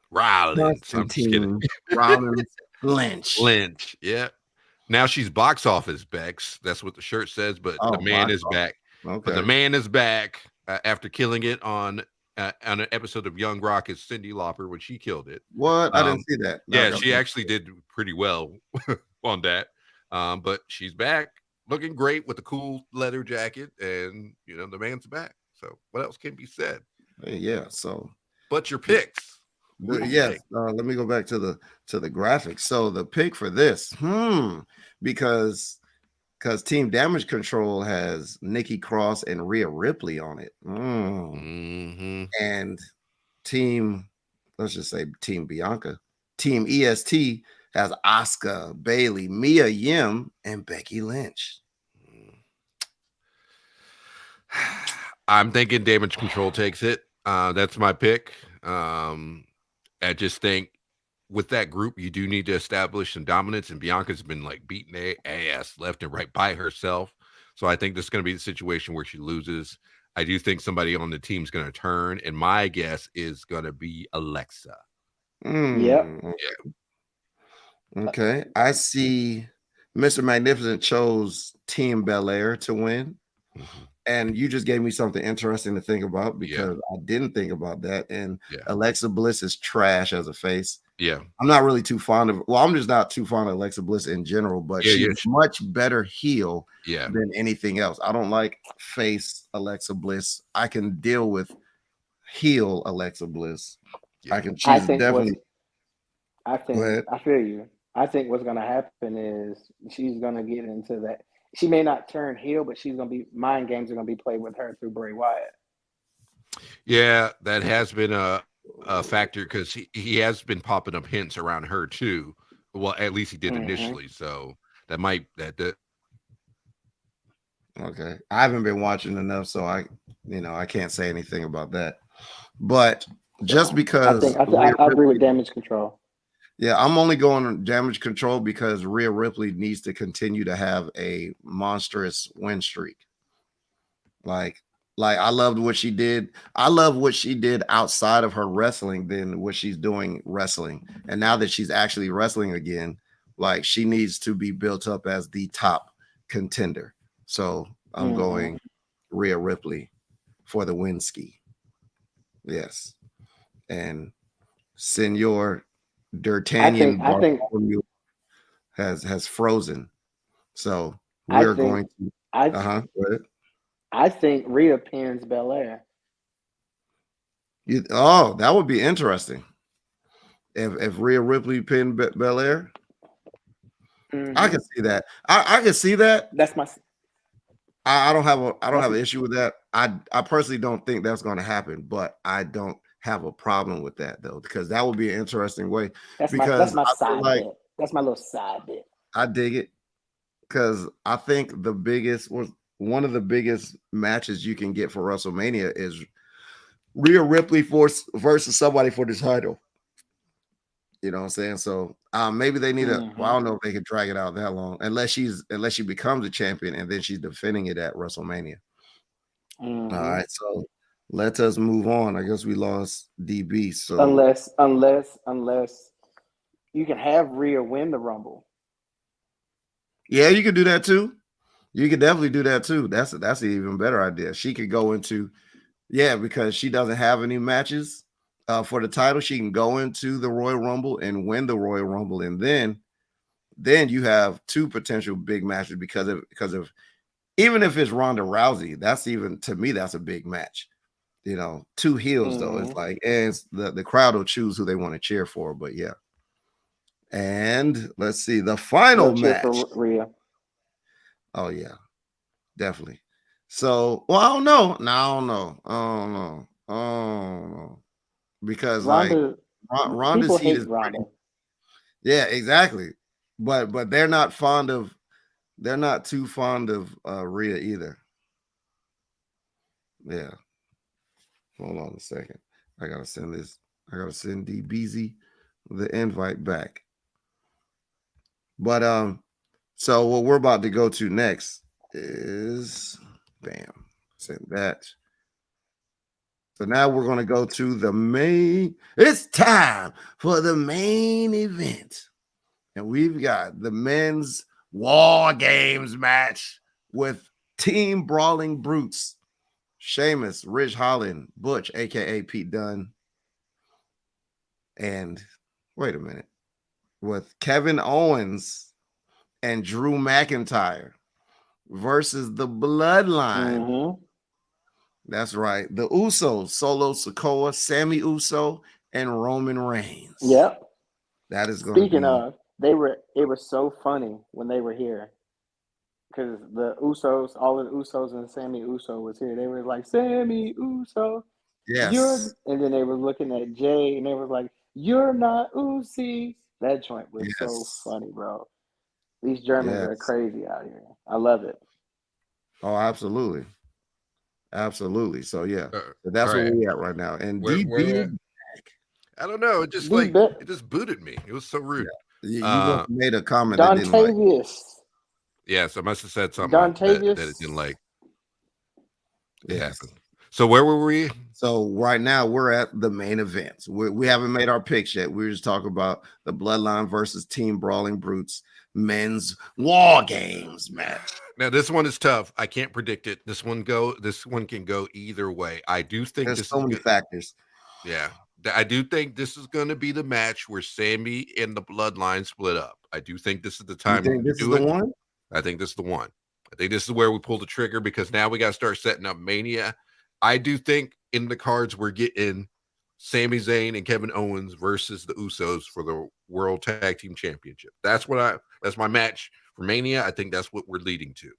Rollins. I'm just kidding. Rollins Lynch. Yeah. Now she's box office Bex. That's what the shirt says, but the man is back. Okay. But the man is back after killing it on an episode of Young Rock as Cyndi Lauper when she killed it. What? I didn't see that. No, she actually did pretty well on that. But she's back looking great with a cool leather jacket, and the man's back. So what else can be said? Yeah. So, but your picks. Yes. Let me go back to the graphics. So the pick for this, because Team Damage Control has Nikki Cross and Rhea Ripley on it, and let's just say Team Bianca, Team EST has Asuka, Bayley, Mia Yim, and Becky Lynch. I'm thinking Damage Control takes it. That's my pick. I just think with that group, you do need to establish some dominance, and Bianca's been like beating their ass left and right by herself. So I think this is going to be the situation where she loses. I do think somebody on the team is going to turn, and my guess is going to be Alexa. Yep. Okay. I see Mr. Magnificent chose Team Belair to win. And you just gave me something interesting to think about because I didn't think about that. And Alexa Bliss is trash as a face. Yeah. I'm not really too fond of, I'm just not too fond of Alexa Bliss in general, but she's much better heel than anything else. I don't like face Alexa Bliss. I can deal with heel Alexa Bliss. I can choose definitely. I feel you. I think what's going to happen is she's going to get into that. She may not turn heel, but she's going to be mind games are going to be played with her through Bray Wyatt. Yeah, that has been a factor because he has been popping up hints around her too. Well, at least he did initially. So that might Okay, I haven't been watching enough, so I can't say anything about that. But just because I agree with Damage Control. Yeah, I'm only going on Damage Control because Rhea Ripley needs to continue to have a monstrous win streak. Like I loved what she did. I love what she did outside of her wrestling than what she's doing wrestling. And now that she's actually wrestling again, like she needs to be built up as the top contender. So I'm going Rhea Ripley for the win ski. Yes. And Senor D'Artagnan has frozen. So we're going to I think Rhea pins Belair. That would be interesting. If Rhea Ripley pinned Belair, I can see that. I can see that. That's my. I don't have an issue with that. I personally don't think that's going to happen, but I don't have a problem with that though, because that would be an interesting way. That's my side bit. That's my little side bit. I dig it because I think one of the biggest matches you can get for WrestleMania is Rhea Ripley versus somebody for the title. You know what I'm saying? So maybe they need a. Well, I don't know if they could drag it out that long, unless she becomes a champion and then she's defending it at WrestleMania. All right, so let us move on. I guess we lost DB. So unless you can have Rhea win the Rumble. Yeah, you could do that too. You could definitely do that too. That's an even better idea. She could go into because she doesn't have any matches for the title. She can go into the Royal Rumble and win the Royal Rumble, and then you have two potential big matches because of even if it's Ronda Rousey, that's even to me that's a big match. You know, two heels though. It's like and the crowd will choose who they want to cheer for. But yeah, and let's see the final match. For Rhea. Oh yeah, definitely. So, well, I don't know. No, I don't know. Because Ronda, like Ronda's heat is Ronda. Yeah, exactly. But they're not too fond of Rhea either. Yeah. Hold on a second. I gotta send DBZ the invite back. But so what we're about to go to next is bam, send that. So now we're going to go to the main. It's time for the main event. And we've got the men's War Games match with Team Brawling Brutes, Sheamus, Ridge Holland, Butch, aka Pete Dunne, and wait a minute, with Kevin Owens and Drew McIntyre versus the Bloodline. That's right. The Usos, Solo Sikoa, Sammy Uso, and Roman Reigns. Yep. That is going to be. Speaking of, it was so funny when they were here. Because the Usos, all of the Usos and Sammy Uso was here. They were like, Sammy Uso. Yes. And then they were looking at Jay and they were like, you're not Uzi. That joint was so funny, bro. These Germans are crazy out here. I love it. Oh, absolutely. Absolutely. So yeah, that's where we're at right now. And DB, I don't know. It just it just booted me. It was so rude. Yeah. You made a comment Don that didn't like. Yes, I must have said something that it didn't like. Yes. So where were we? So right now we're at the main events. We haven't made our picks yet. We're just talking about the Bloodline versus Team Brawling Brutes men's War Games match. Now this one is tough. I can't predict it. This one can go either way. I do think there's so many factors. Yeah. I do think this is going to be the match where Sammy and the Bloodline split up. I do think this is the time to do it. One? I think this is the one. I think this is where we pull the trigger because now we got to start setting up Mania. I do think in the cards we're getting Sami Zayn and Kevin Owens versus the Usos for the World Tag Team Championship. That's my match for Mania. I think that's what we're leading to.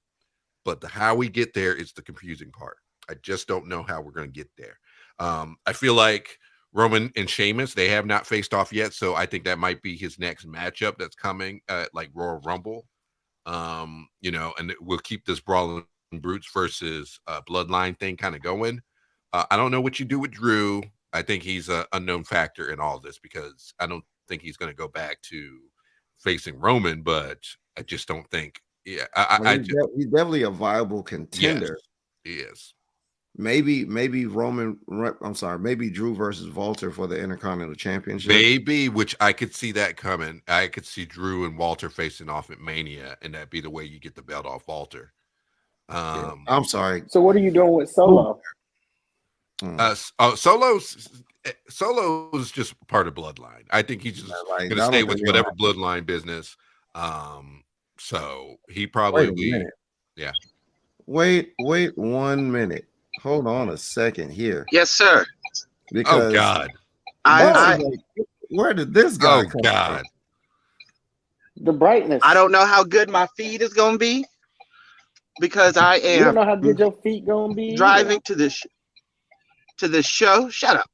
But how we get there is the confusing part. I just don't know how we're going to get there. I feel like Roman and Sheamus, they have not faced off yet, so I think that might be his next matchup that's coming at like Royal Rumble. And we'll keep this Brawling Brutes versus Bloodline thing kind of going. I don't know what you do with Drew. I think he's an unknown factor in all this because I don't think he's going to go back to facing Roman, but I just don't think. Yeah, he's definitely a viable contender. Yes, he is. Maybe Drew versus Walter for the Intercontinental Championship. Maybe, which I could see that coming. I could see Drew and Walter facing off at Mania, and that'd be the way you get the belt off Walter. I'm sorry. So what are you doing with Solo? Solo's just part of Bloodline. I think he's just going to stay with whatever Bloodline business. So he probably Wait 1 minute. Hold on a second here. Yes, sir. Because God. Where did this guy come from? The brightness. I don't know how good my feed is going to be because I am. You don't know how good your feet going to be driving to the show. Shut up.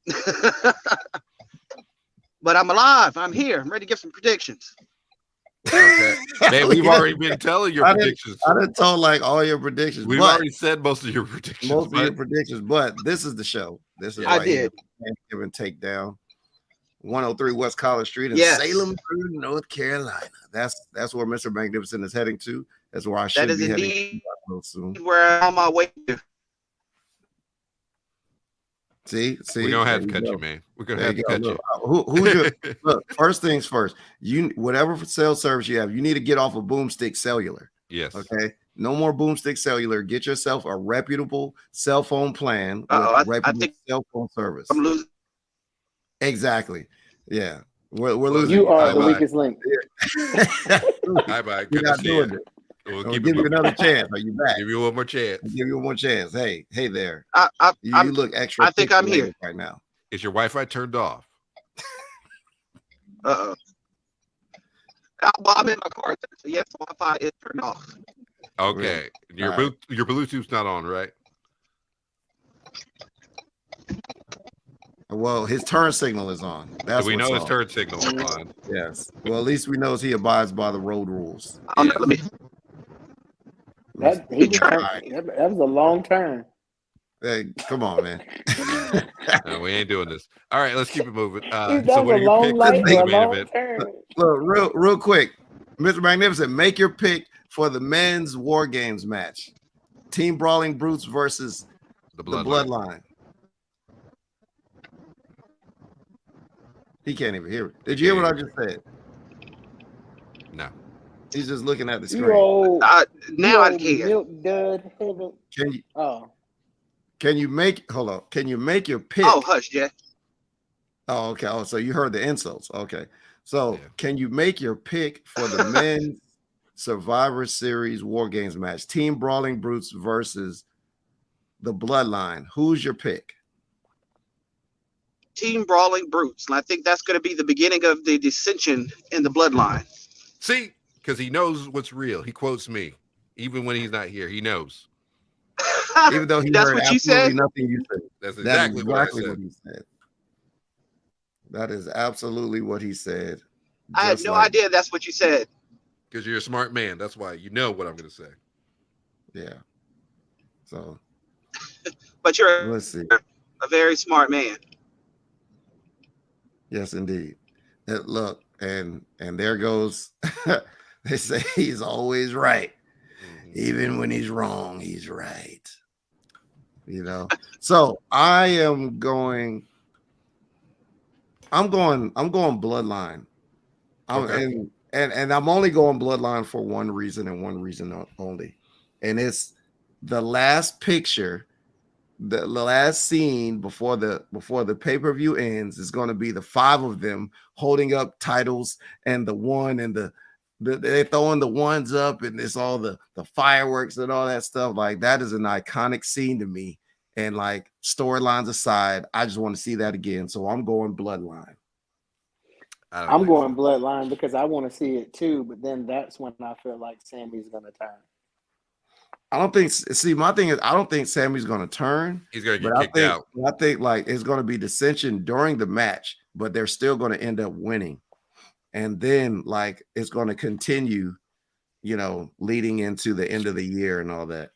But I'm alive. I'm here. I'm ready to give some predictions. Okay. Man, we've already been telling your predictions. I didn't tell like all your predictions. We've already said most of your predictions. But this is the show. This is I did. Give and take down. 103 West College Street in Yes. Salem, North Carolina. That's where Mr. Magnificent is heading to. That's where I That should is be heading indeed to soon. where I'm on my way to. See, We're gonna have to there cut go. you, man. We're gonna There have you to go. cut Look, who's your look? First things first. You whatever cell service you have, you need to get off of Boomstick Cellular. Yes. Okay. No more Boomstick Cellular. Get yourself a reputable cell phone plan with I reputable think cell phone service. I'm losing. Exactly. Yeah. We're Well, losing. You are the Bye-bye. weakest link. Bye. We're Good to not see doing you. it. We'll I'll keep give it you moving. another chance. Are you back? Give you one more chance. I'll give you one more chance. Hey there. I'm You look extra. I think I'm here. pixelated right now. Is your Wi-Fi turned off? Well, I'm in my car, so yes, Wi-Fi is turned off. Okay. Your All right. your Bluetooth's not on, right? Well, his turn signal is on. That's Do we what's know his on. turn signal is on? Yes. Well, at least we know he abides by the road rules. Oh, no, Yes. let me. That was a long turn. Hey, come on, man. No, we ain't doing this. All right, let's keep it moving. That So was what a are your long picks light for for the a main long event? turn. Look, real quick, Mr. Magnificent, make your pick for the men's War Games match. Team Brawling Brutes versus The the bloodline. Bloodline. He can't even hear it. Did you hear what I just said? No. He's just looking at the You screen. old, Now I you can. milk dud heaven. Can you make hold on? Can you make your pick? Oh, hush, Jay. Oh, okay. Oh, so you heard the insults. Okay. So Yeah. can you make your pick for the men's Survivor Series War Games match? Team Brawling Brutes versus the Bloodline. Who's your pick? Team Brawling Brutes. And I think that's going to be the beginning of the dissension in the bloodline. See, because he knows what's real. He quotes me, even when he's not here. He knows. Even though he That's heard what you absolutely said? nothing you said. That's That is exactly what I exactly said. what he said. That is absolutely what he said. I had Just no like- idea that's what you said. Because you're a smart man. That's why you know what I'm going to say. Yeah. So But you're let's see. a very smart man. Yes, indeed. Look, and there goes. They say he's always right. Even when he's wrong, he's right. You know. So I'm going Bloodline. Okay. And I'm only going Bloodline for one reason and one reason only. And it's the last picture, the last scene before the pay-per-view ends is going to be the five of them holding up titles and the one and they're throwing the ones up and it's all the fireworks and all that stuff. Like that is an iconic scene to me. And like storylines aside, I just want to see that again. So I'm going Bloodline. I'm going Bloodline because I want to see it too. But then that's when I feel like Sammy's going to turn. I don't think. See, my thing is, I don't think Sammy's going to turn. He's going to but get kicked out. I think like it's going to be dissension during the match, but they're still going to end up winning, and then like it's going to continue, leading into the end of the year and all that.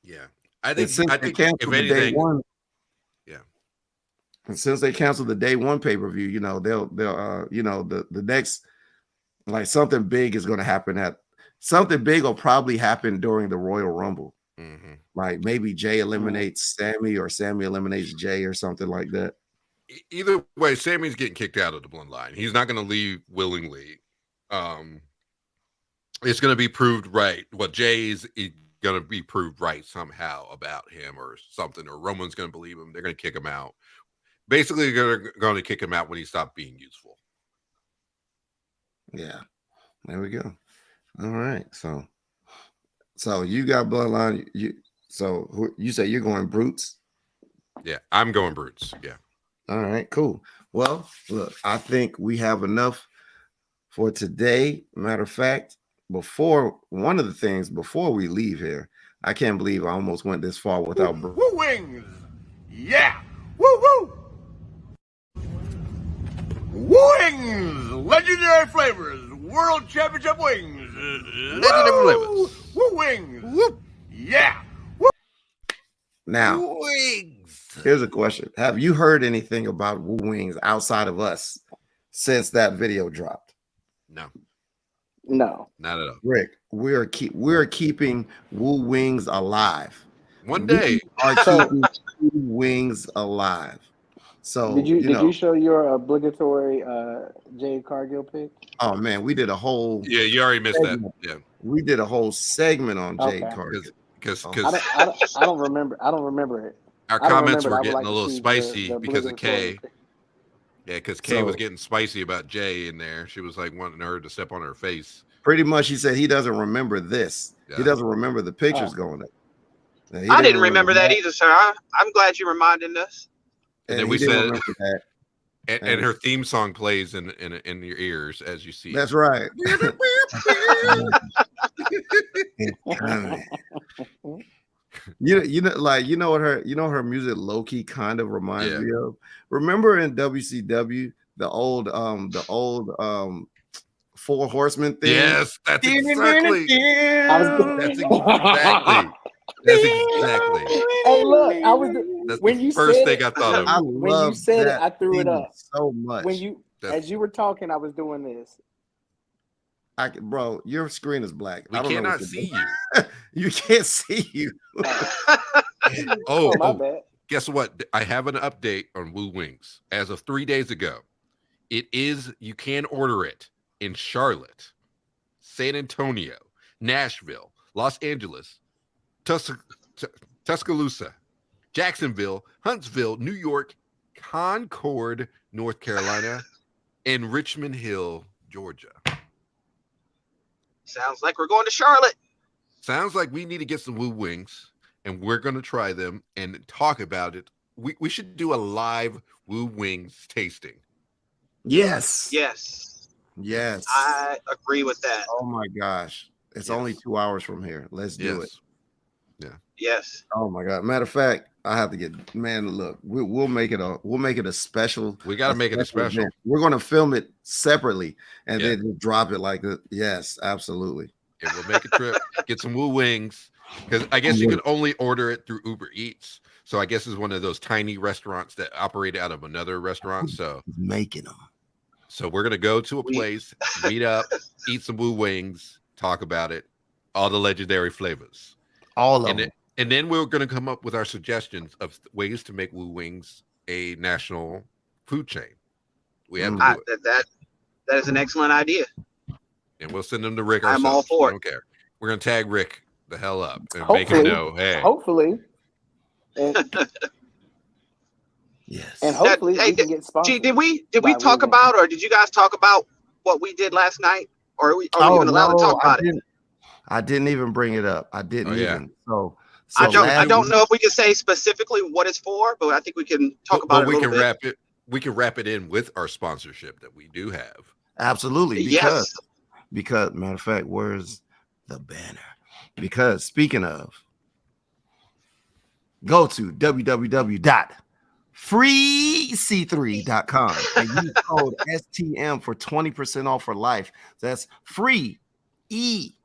Yeah, I think if anything, day one, yeah. And since they canceled the day one pay-per-view, they'll the next like something big is going to happen something big will probably happen during the Royal Rumble. Mm-hmm. Like maybe Jay eliminates Sammy or Sammy eliminates Jay or something like that. Either way, Sammy's getting kicked out of the bloodline. He's not going to leave willingly. It's going to be proved right. Jay's going to be proved right somehow about him or something, or Roman's going to believe him. They're going to kick him out. Basically, they're going to kick him out when he stopped being useful. Yeah, there we go. All right, so you got Bloodline. You say you're going Brutes? Yeah, I'm going Brutes. Yeah. All right, cool. Well, look, I think we have enough for today. Matter of fact, before we leave here, I can't believe I almost went this far without Woo wings. Yeah. Woo woo. Wings. Legendary flavors. World Championship wings. Legendary flavors. Woo wings. Whoop. Yeah. Woo. Now, Wings. Here's a question. Have you heard anything about Woo Wings outside of us since that video dropped? No, No. not at all. Rick, we're keeping Woo Wings alive. One day, We are So- keeping Woo Wings alive. So Did you know, show your obligatory Jade Cargill pick? oh man, we did a whole yeah, you already missed that. segment. Yeah, We did a whole segment on Jade Okay. Cargill. because I don't remember. I don't remember it. our I don't comments remember were it. I would getting like a to little see spicy the because of obligatory Kay. pick. Yeah, because Kay was So- getting spicy about Jay in there. She was like wanting her to step on her face. Pretty much, he said he doesn't remember this. Yeah. He doesn't remember the pictures Oh. going up. He I didn't remember that either, sir. I'm glad you reminded us. And And then he we didn't said, remember that. and her theme song plays in your ears as you see. That's right. you know what her music low key kind of reminds me of. Remember in WCW the old Four Horsemen thing? Yes, that's exactly. That's exactly. Hey, look, I was That's when the you first said thing it, I thought of. I when you love said it, that I threw it theme up so much. when you That's- as you were talking. I was doing this. Bro, your screen is black. We I don't know cannot what see you're you. doing. You can't see you. Oh, my Oh, bad. guess what? I have an update on Woo Wings. As of 3 days ago, you can order it in Charlotte, San Antonio, Nashville, Los Angeles, Tuscaloosa, Jacksonville, Huntsville, New York, Concord, North Carolina, and Richmond Hill, Georgia. Sounds like we're going to Charlotte. Sounds like we need to get some Woo Wings, and we're going to try them and talk about it. We should do a live Woo Wings tasting. Yes. Yes, Yes. I agree with that. Oh my gosh. It's only 2 hours from here. Let's do it. Yes. Oh my god. Matter of fact, I have to get look, we'll make it a special. We got to make it a special. event. We're going to film it separately and Yeah. then just drop it like that. Yes, absolutely. And we'll make a trip, get some Woo Wings, because I guess you can only order it through Uber Eats. So I guess it's one of those tiny restaurants that operate out of another restaurant. So Making them. So we're gonna go to a place, meet up, eat some Woo Wings, talk about it, all the legendary flavors, All of them. And then we're gonna come up with our suggestions of ways to make Woo Wings a national food chain. We have to do it, That is an excellent idea. and we'll send them to Rick. I'm all ourselves. for I it. don't care. We're gonna tag Rick the hell up and make him Hopefully. know, hey, Hopefully, Yes. and hopefully Hey, we can get sponsored. Gee, did we by talk Woo about, or did you guys talk about what we did last night? Or are we even allowed to talk about it? I didn't even bring it up. I didn't even. So I last don't week- know if we can say specifically what it's for, but I think we can talk about it a we little can bit. wrap it. We can wrap it in with our sponsorship that we do have. Absolutely. Yes. Because matter of fact, where's the banner? Because speaking of, go to www.freec3.com and use code STM for 20% off for life. That's free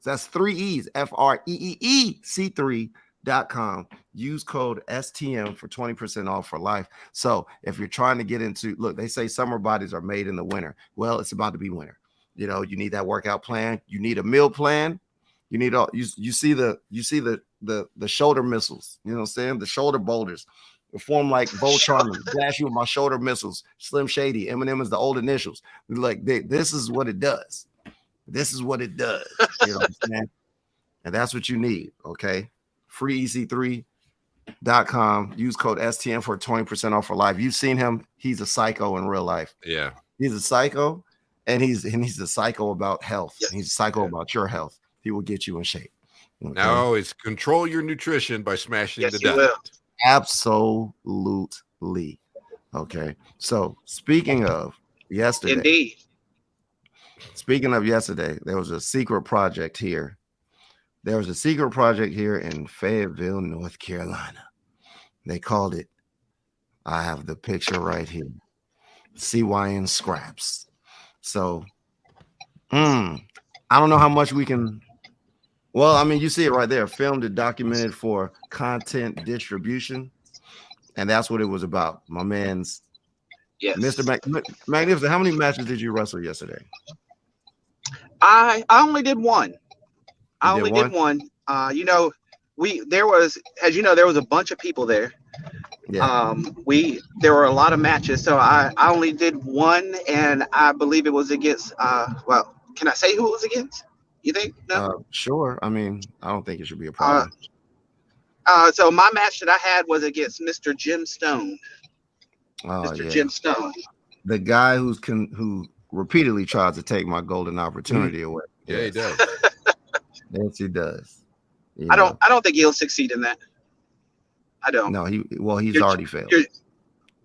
That's 3 E's, FREEEC3.com. Use code STM for 20% off for life. So if you're trying to get into, look, they say summer bodies are made in the winter. Well, it's about to be winter. You know, you need that workout plan. You need a meal plan. You need all you see the shoulder missiles, you know what I'm saying? The shoulder boulders form like Voltron, dash you with my shoulder missiles. Slim Shady, Eminem is the old initials. Like this is what it does. This is what it does. You know what I'm saying? And that's what you need. Okay. FreeEC3.com. Use code STM for 20% off for life. You've seen him. He's a psycho in real life. Yeah. He's a psycho, and he's a psycho about health. Yes. He's a psycho about your health. He will get you in shape. Okay? Now always control your nutrition by smashing Yes, the you diet. will. Absolutely. Okay. So speaking of yesterday, Indeed. there was a secret project here. There was a secret project here in Fayetteville, North Carolina. They called it, I have the picture right here, CYN Scraps. So, I don't know how much we can. Well, I mean, you see it right there, filmed and documented for content distribution. And that's what it was about. My man's Yes. Mr. Magnificent, how many matches did you wrestle yesterday? I only did one. I You only did did one. There was, as you know, there was a bunch of people there. Yeah. There were a lot of matches, so I only did one, and I believe it was against. Well, can I say who it was against? You think? No. Sure. I mean, I don't think it should be a Uh, problem. So my match that I had was against Mr. Jim Stone. Oh Mr. yeah, Jim Stone. the guy who repeatedly tries to take my golden opportunity away. Yeah, he does. Yes, he does. You I know. don't think he'll succeed in that. I don't. No, he's You're- already failed.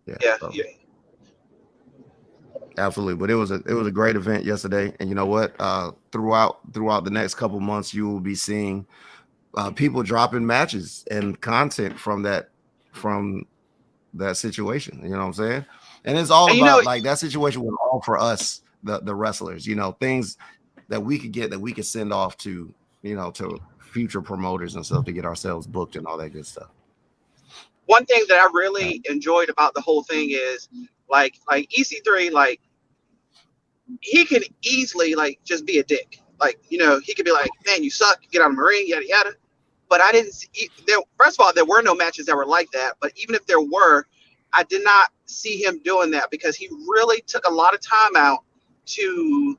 Yeah. So, Yeah. absolutely. But it was a great event yesterday, and you know what? Throughout the next couple months, you will be seeing people dropping matches and content from that situation. You know what I'm saying? And it's all And about like that situation was all for us, the wrestlers. You know, things that we could get that we could send off to to future promoters and stuff to get ourselves booked and all that good stuff. One thing that I really enjoyed about the whole thing is like EC3, like he can easily like just be a dick. Like, he could be like, man, you suck, get out of the ring, yada yada. But I didn't see there. First of all, there were no matches that were like that. But even if there were, I did not see him doing that because he really took a lot of time out to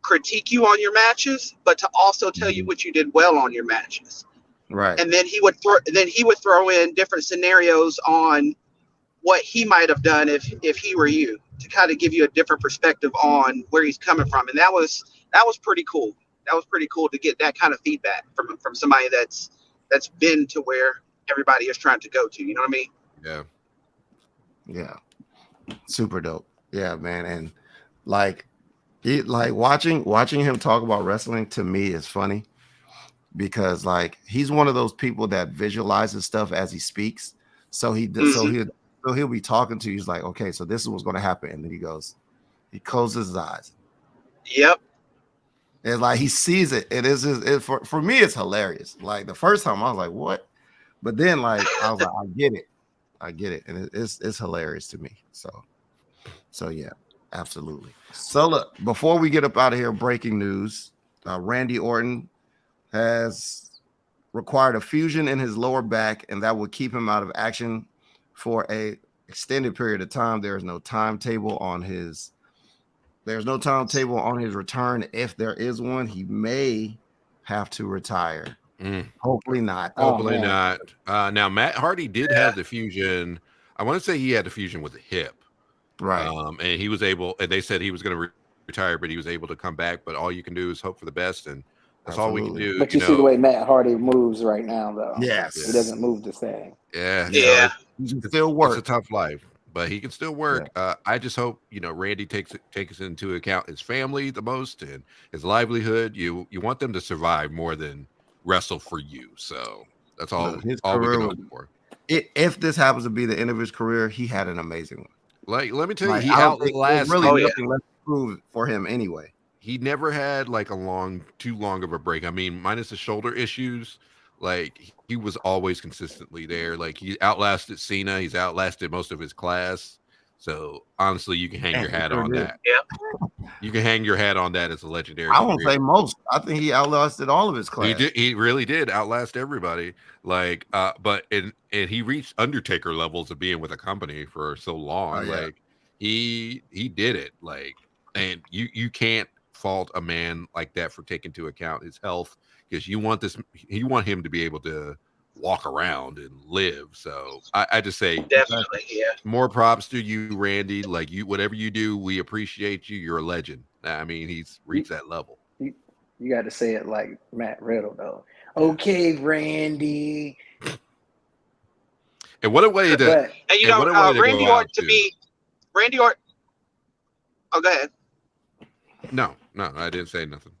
critique you on your matches, but to also tell you what you did well on your matches. Right. And then he would throw in different scenarios on what he might have done if he were you, to kind of give you a different perspective on where he's coming from. And that was pretty cool. That was pretty cool to get that kind of feedback from somebody that's been to where everybody is trying to go to. You know what I mean? Yeah. Yeah. Super dope. Yeah, man. And like watching him talk about wrestling to me is funny because like he's one of those people that visualizes stuff as he speaks. So he does. So he'll be talking to you. He's like, okay, so this is what's going to happen, and then he closes his eyes. Yep. It's like he sees it. For me, it's hilarious. Like the first time I was like, what? But then like I was like, I get it, and it's hilarious to me. So yeah, absolutely. So look, before we get up out of here, breaking news: Randy Orton has required a fusion in his lower back, and that would keep him out of action for a extended period of time. There's no timetable on his return. If there is one, he may have to retire. Hopefully not. Hopefully not. Now Matt Hardy did have the fusion. I want to say he had the fusion with the hip. Right. And he was able, and they said he was going to retire, but he was able to come back. But all you can do is hope for the best, and that's all we can do. But you see the way Matt Hardy moves right now, though. Yes. He doesn't move the same. Yeah. Yeah. He can still work. It's a tough life, but he can still work. Yeah. I just hope, Randy takes into account his family the most and his livelihood. You want them to survive more than wrestle for you. So that's all we can hope for. If this happens to be the end of his career, he had an amazing one. Like, let me tell you, he outlasted. Really nothing left to prove for him anyway. He never had like too long of a break. I mean, minus the shoulder issues, like he was always consistently there. Like he outlasted Cena. He's outlasted most of his class. So honestly, you can hang your hat on that. Yeah. You can hang your hat on that as a legendary. I won't say most. I think he outlasted all of his class. He really did outlast everybody. Like, but he reached Undertaker levels of being with a company for so long. Like he did it. Like, and you can't fault a man like that for taking into account his health, because you want him to be able to walk around and live. So I just say definitely, more props to you, Randy. Like, whatever you do, we appreciate you. You're a legend. I mean, he's reached that level. You got to say it like Matt Riddle, though. Okay, Randy. And what a way to Randy Orton to be Randy Orton. Oh, go ahead. No, I didn't say nothing.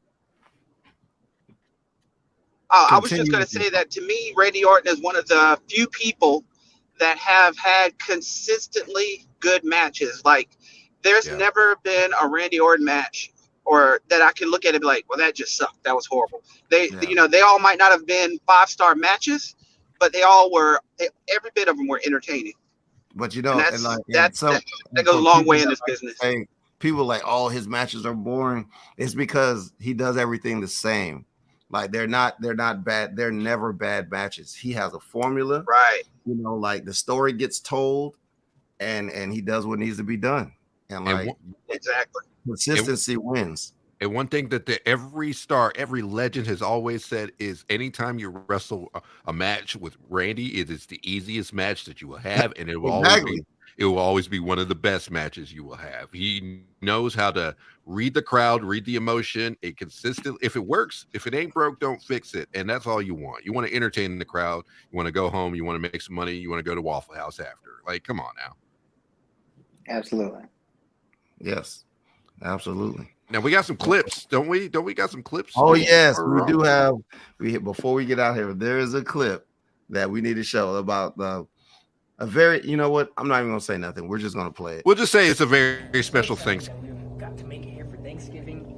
I was just going to say that to me, Randy Orton is one of the few people that have had consistently good matches. Like, there's never been a Randy Orton match or that I can look at it and be like, well, that just sucked. That was horrible. They all might not have been 5-star matches, but they all were. Every bit of them were entertaining. But you know, And and that's like that some that goes a for long people way in that this like to business. say, people like, oh, his matches are boring. It's because he does everything the same. Like they're not bad. They're never bad matches. He has a formula. Right. You know, like the story gets told, and he does what needs to be done. And like Exactly. consistency wins. And one thing that every star, every legend has always said is anytime you wrestle a match with Randy, it is the easiest match that you will have, and it will always be one of the best matches you will have. He knows how to read the crowd, read the emotion. It consistent. If it works, if it ain't broke, don't fix it. And that's all you want. You want to entertain the crowd. You want to go home. You want to make some money. You want to go to Waffle House after. Like, come on now. Absolutely. Yes, absolutely. Now we got some clips, don't we? Don't we got some clips? Oh yes, we do have. Before we get out here, there is a clip that we need to show about a very. You know what? I'm not even gonna say nothing. We're just gonna play it. We'll just say it's a very, very special Thanksgiving. We've got to make it here for Thanksgiving.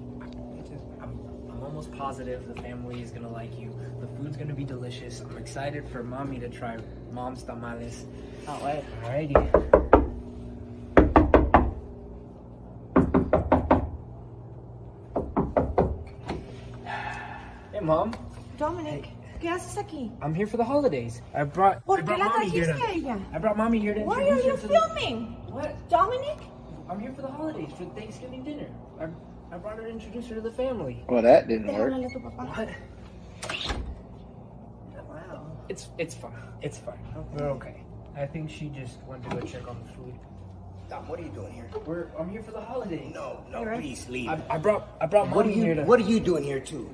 I'm almost positive the family is gonna like you. The food's gonna be delicious. I'm excited for mommy to try mom's tamales. Oh wait. Alrighty. Hey, Mom. Dominic, ¿qué haces aquí? I'm here for the holidays. I brought ¿Por qué la mommy here trajiste to. a ella? I brought mommy here to. Why are introduce her you to the- filming? What? Dominic? I'm here for the holidays, for Thanksgiving dinner. I brought her to introduce her to the family. Well, that didn't work. Déjale a tu papá. What? Wow. It's fine. It's fine. We're okay. I think she just went to go check on the food. Dom, what are you doing here? I'm here for the holidays. No, Right. please leave. I brought What are mommy here to. What are you doing here too?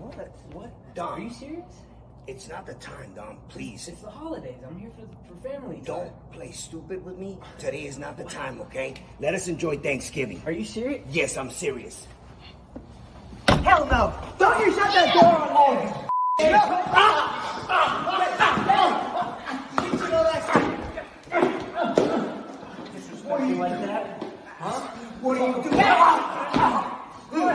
What? Dom. Are you serious? It's not the time, Dom. Please. It's the holidays. I'm here for family. Don't play stupid with me. Today is not the time, okay? Let us enjoy Thanksgiving. Are you serious? Yes, I'm serious. Hell no! Don't you shut that door on me! You like that? Huh? What are you doing?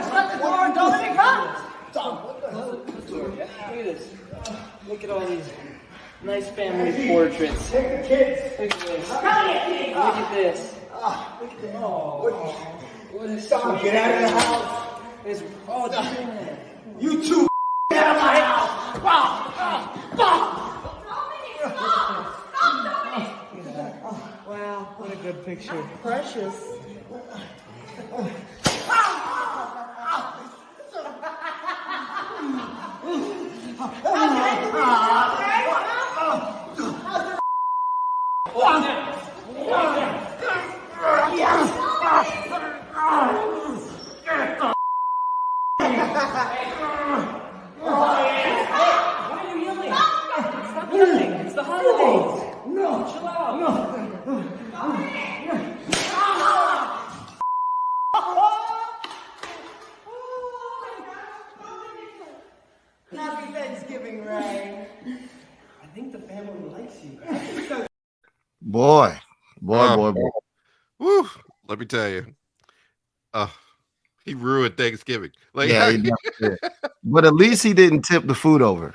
Shut the door on Dominic, huh? Look at this. Look at all these nice family portraits. Look at this. Look at this. Oh, what is Dom, get out of the house. It's, oh, Dad. You two get out of my house. Wow, what a good picture. Precious. Why are you yelling? Stop yelling. It's the holidays. No. Chill out. Happy Thanksgiving, Ray. I think the family likes you. Boy. Woo! Let me tell you, he ruined Thanksgiving. Like, Yeah, he did. But at least he didn't tip the food over.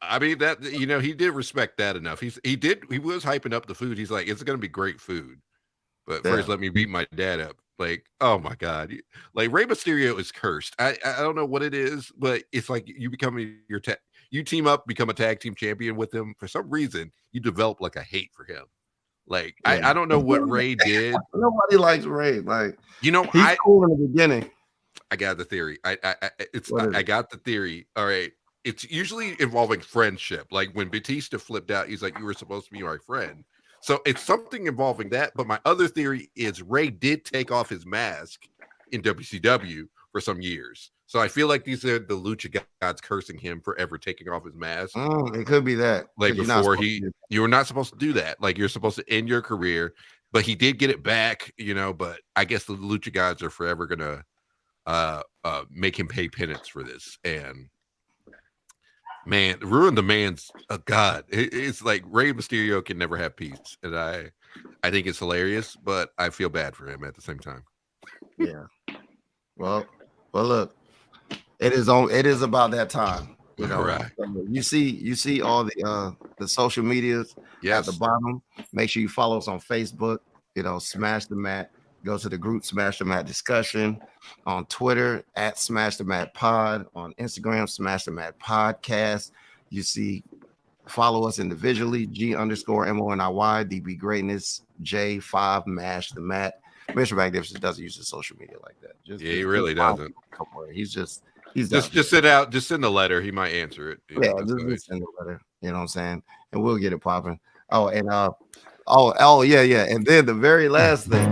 I mean that he did respect that enough. He was hyping up the food. He's like, it's going to be great food, but first let me beat my dad up. Like, oh my god, like Rey Mysterio is cursed. I don't know what it is, but it's like you become you team up, become a tag team champion with him. For some reason, you develop like a hate for him. Like, I don't know what Ray did. Nobody likes Ray. Like, He's cool in the beginning. I got the theory. I got the theory. All right. It's usually involving friendship. Like when Batista flipped out, he's like, you were supposed to be my friend. So it's something involving that. But my other theory is Ray did take off his mask in WCW for some years. So I feel like these are the Lucha gods cursing him for ever taking off his mask. It could be that. Like before you were not supposed to do that. Like you're supposed to end your career, but he did get it back, but I guess the Lucha gods are forever gonna make him pay penance for this. And man, ruin the man's god. It's like Rey Mysterio can never have peace. And I think it's hilarious, but I feel bad for him at the same time. Yeah. Well, look, it is about that time. Right. You see all the social medias at the bottom. Make sure you follow us on Facebook, Smash the Mat. Go to the group Smash the Mat discussion on Twitter at Smash the Mat Pod, on Instagram Smash the Mat Podcast. You see, follow us individually G_MONIY DB Greatness J5 Mash the Mat. Mr. Magnificent doesn't use his social media like that. He really doesn't. He's just send a letter. He might answer it. Just send a letter. You know what I'm saying? And we'll get it popping. Oh, and yeah. And then the very last thing.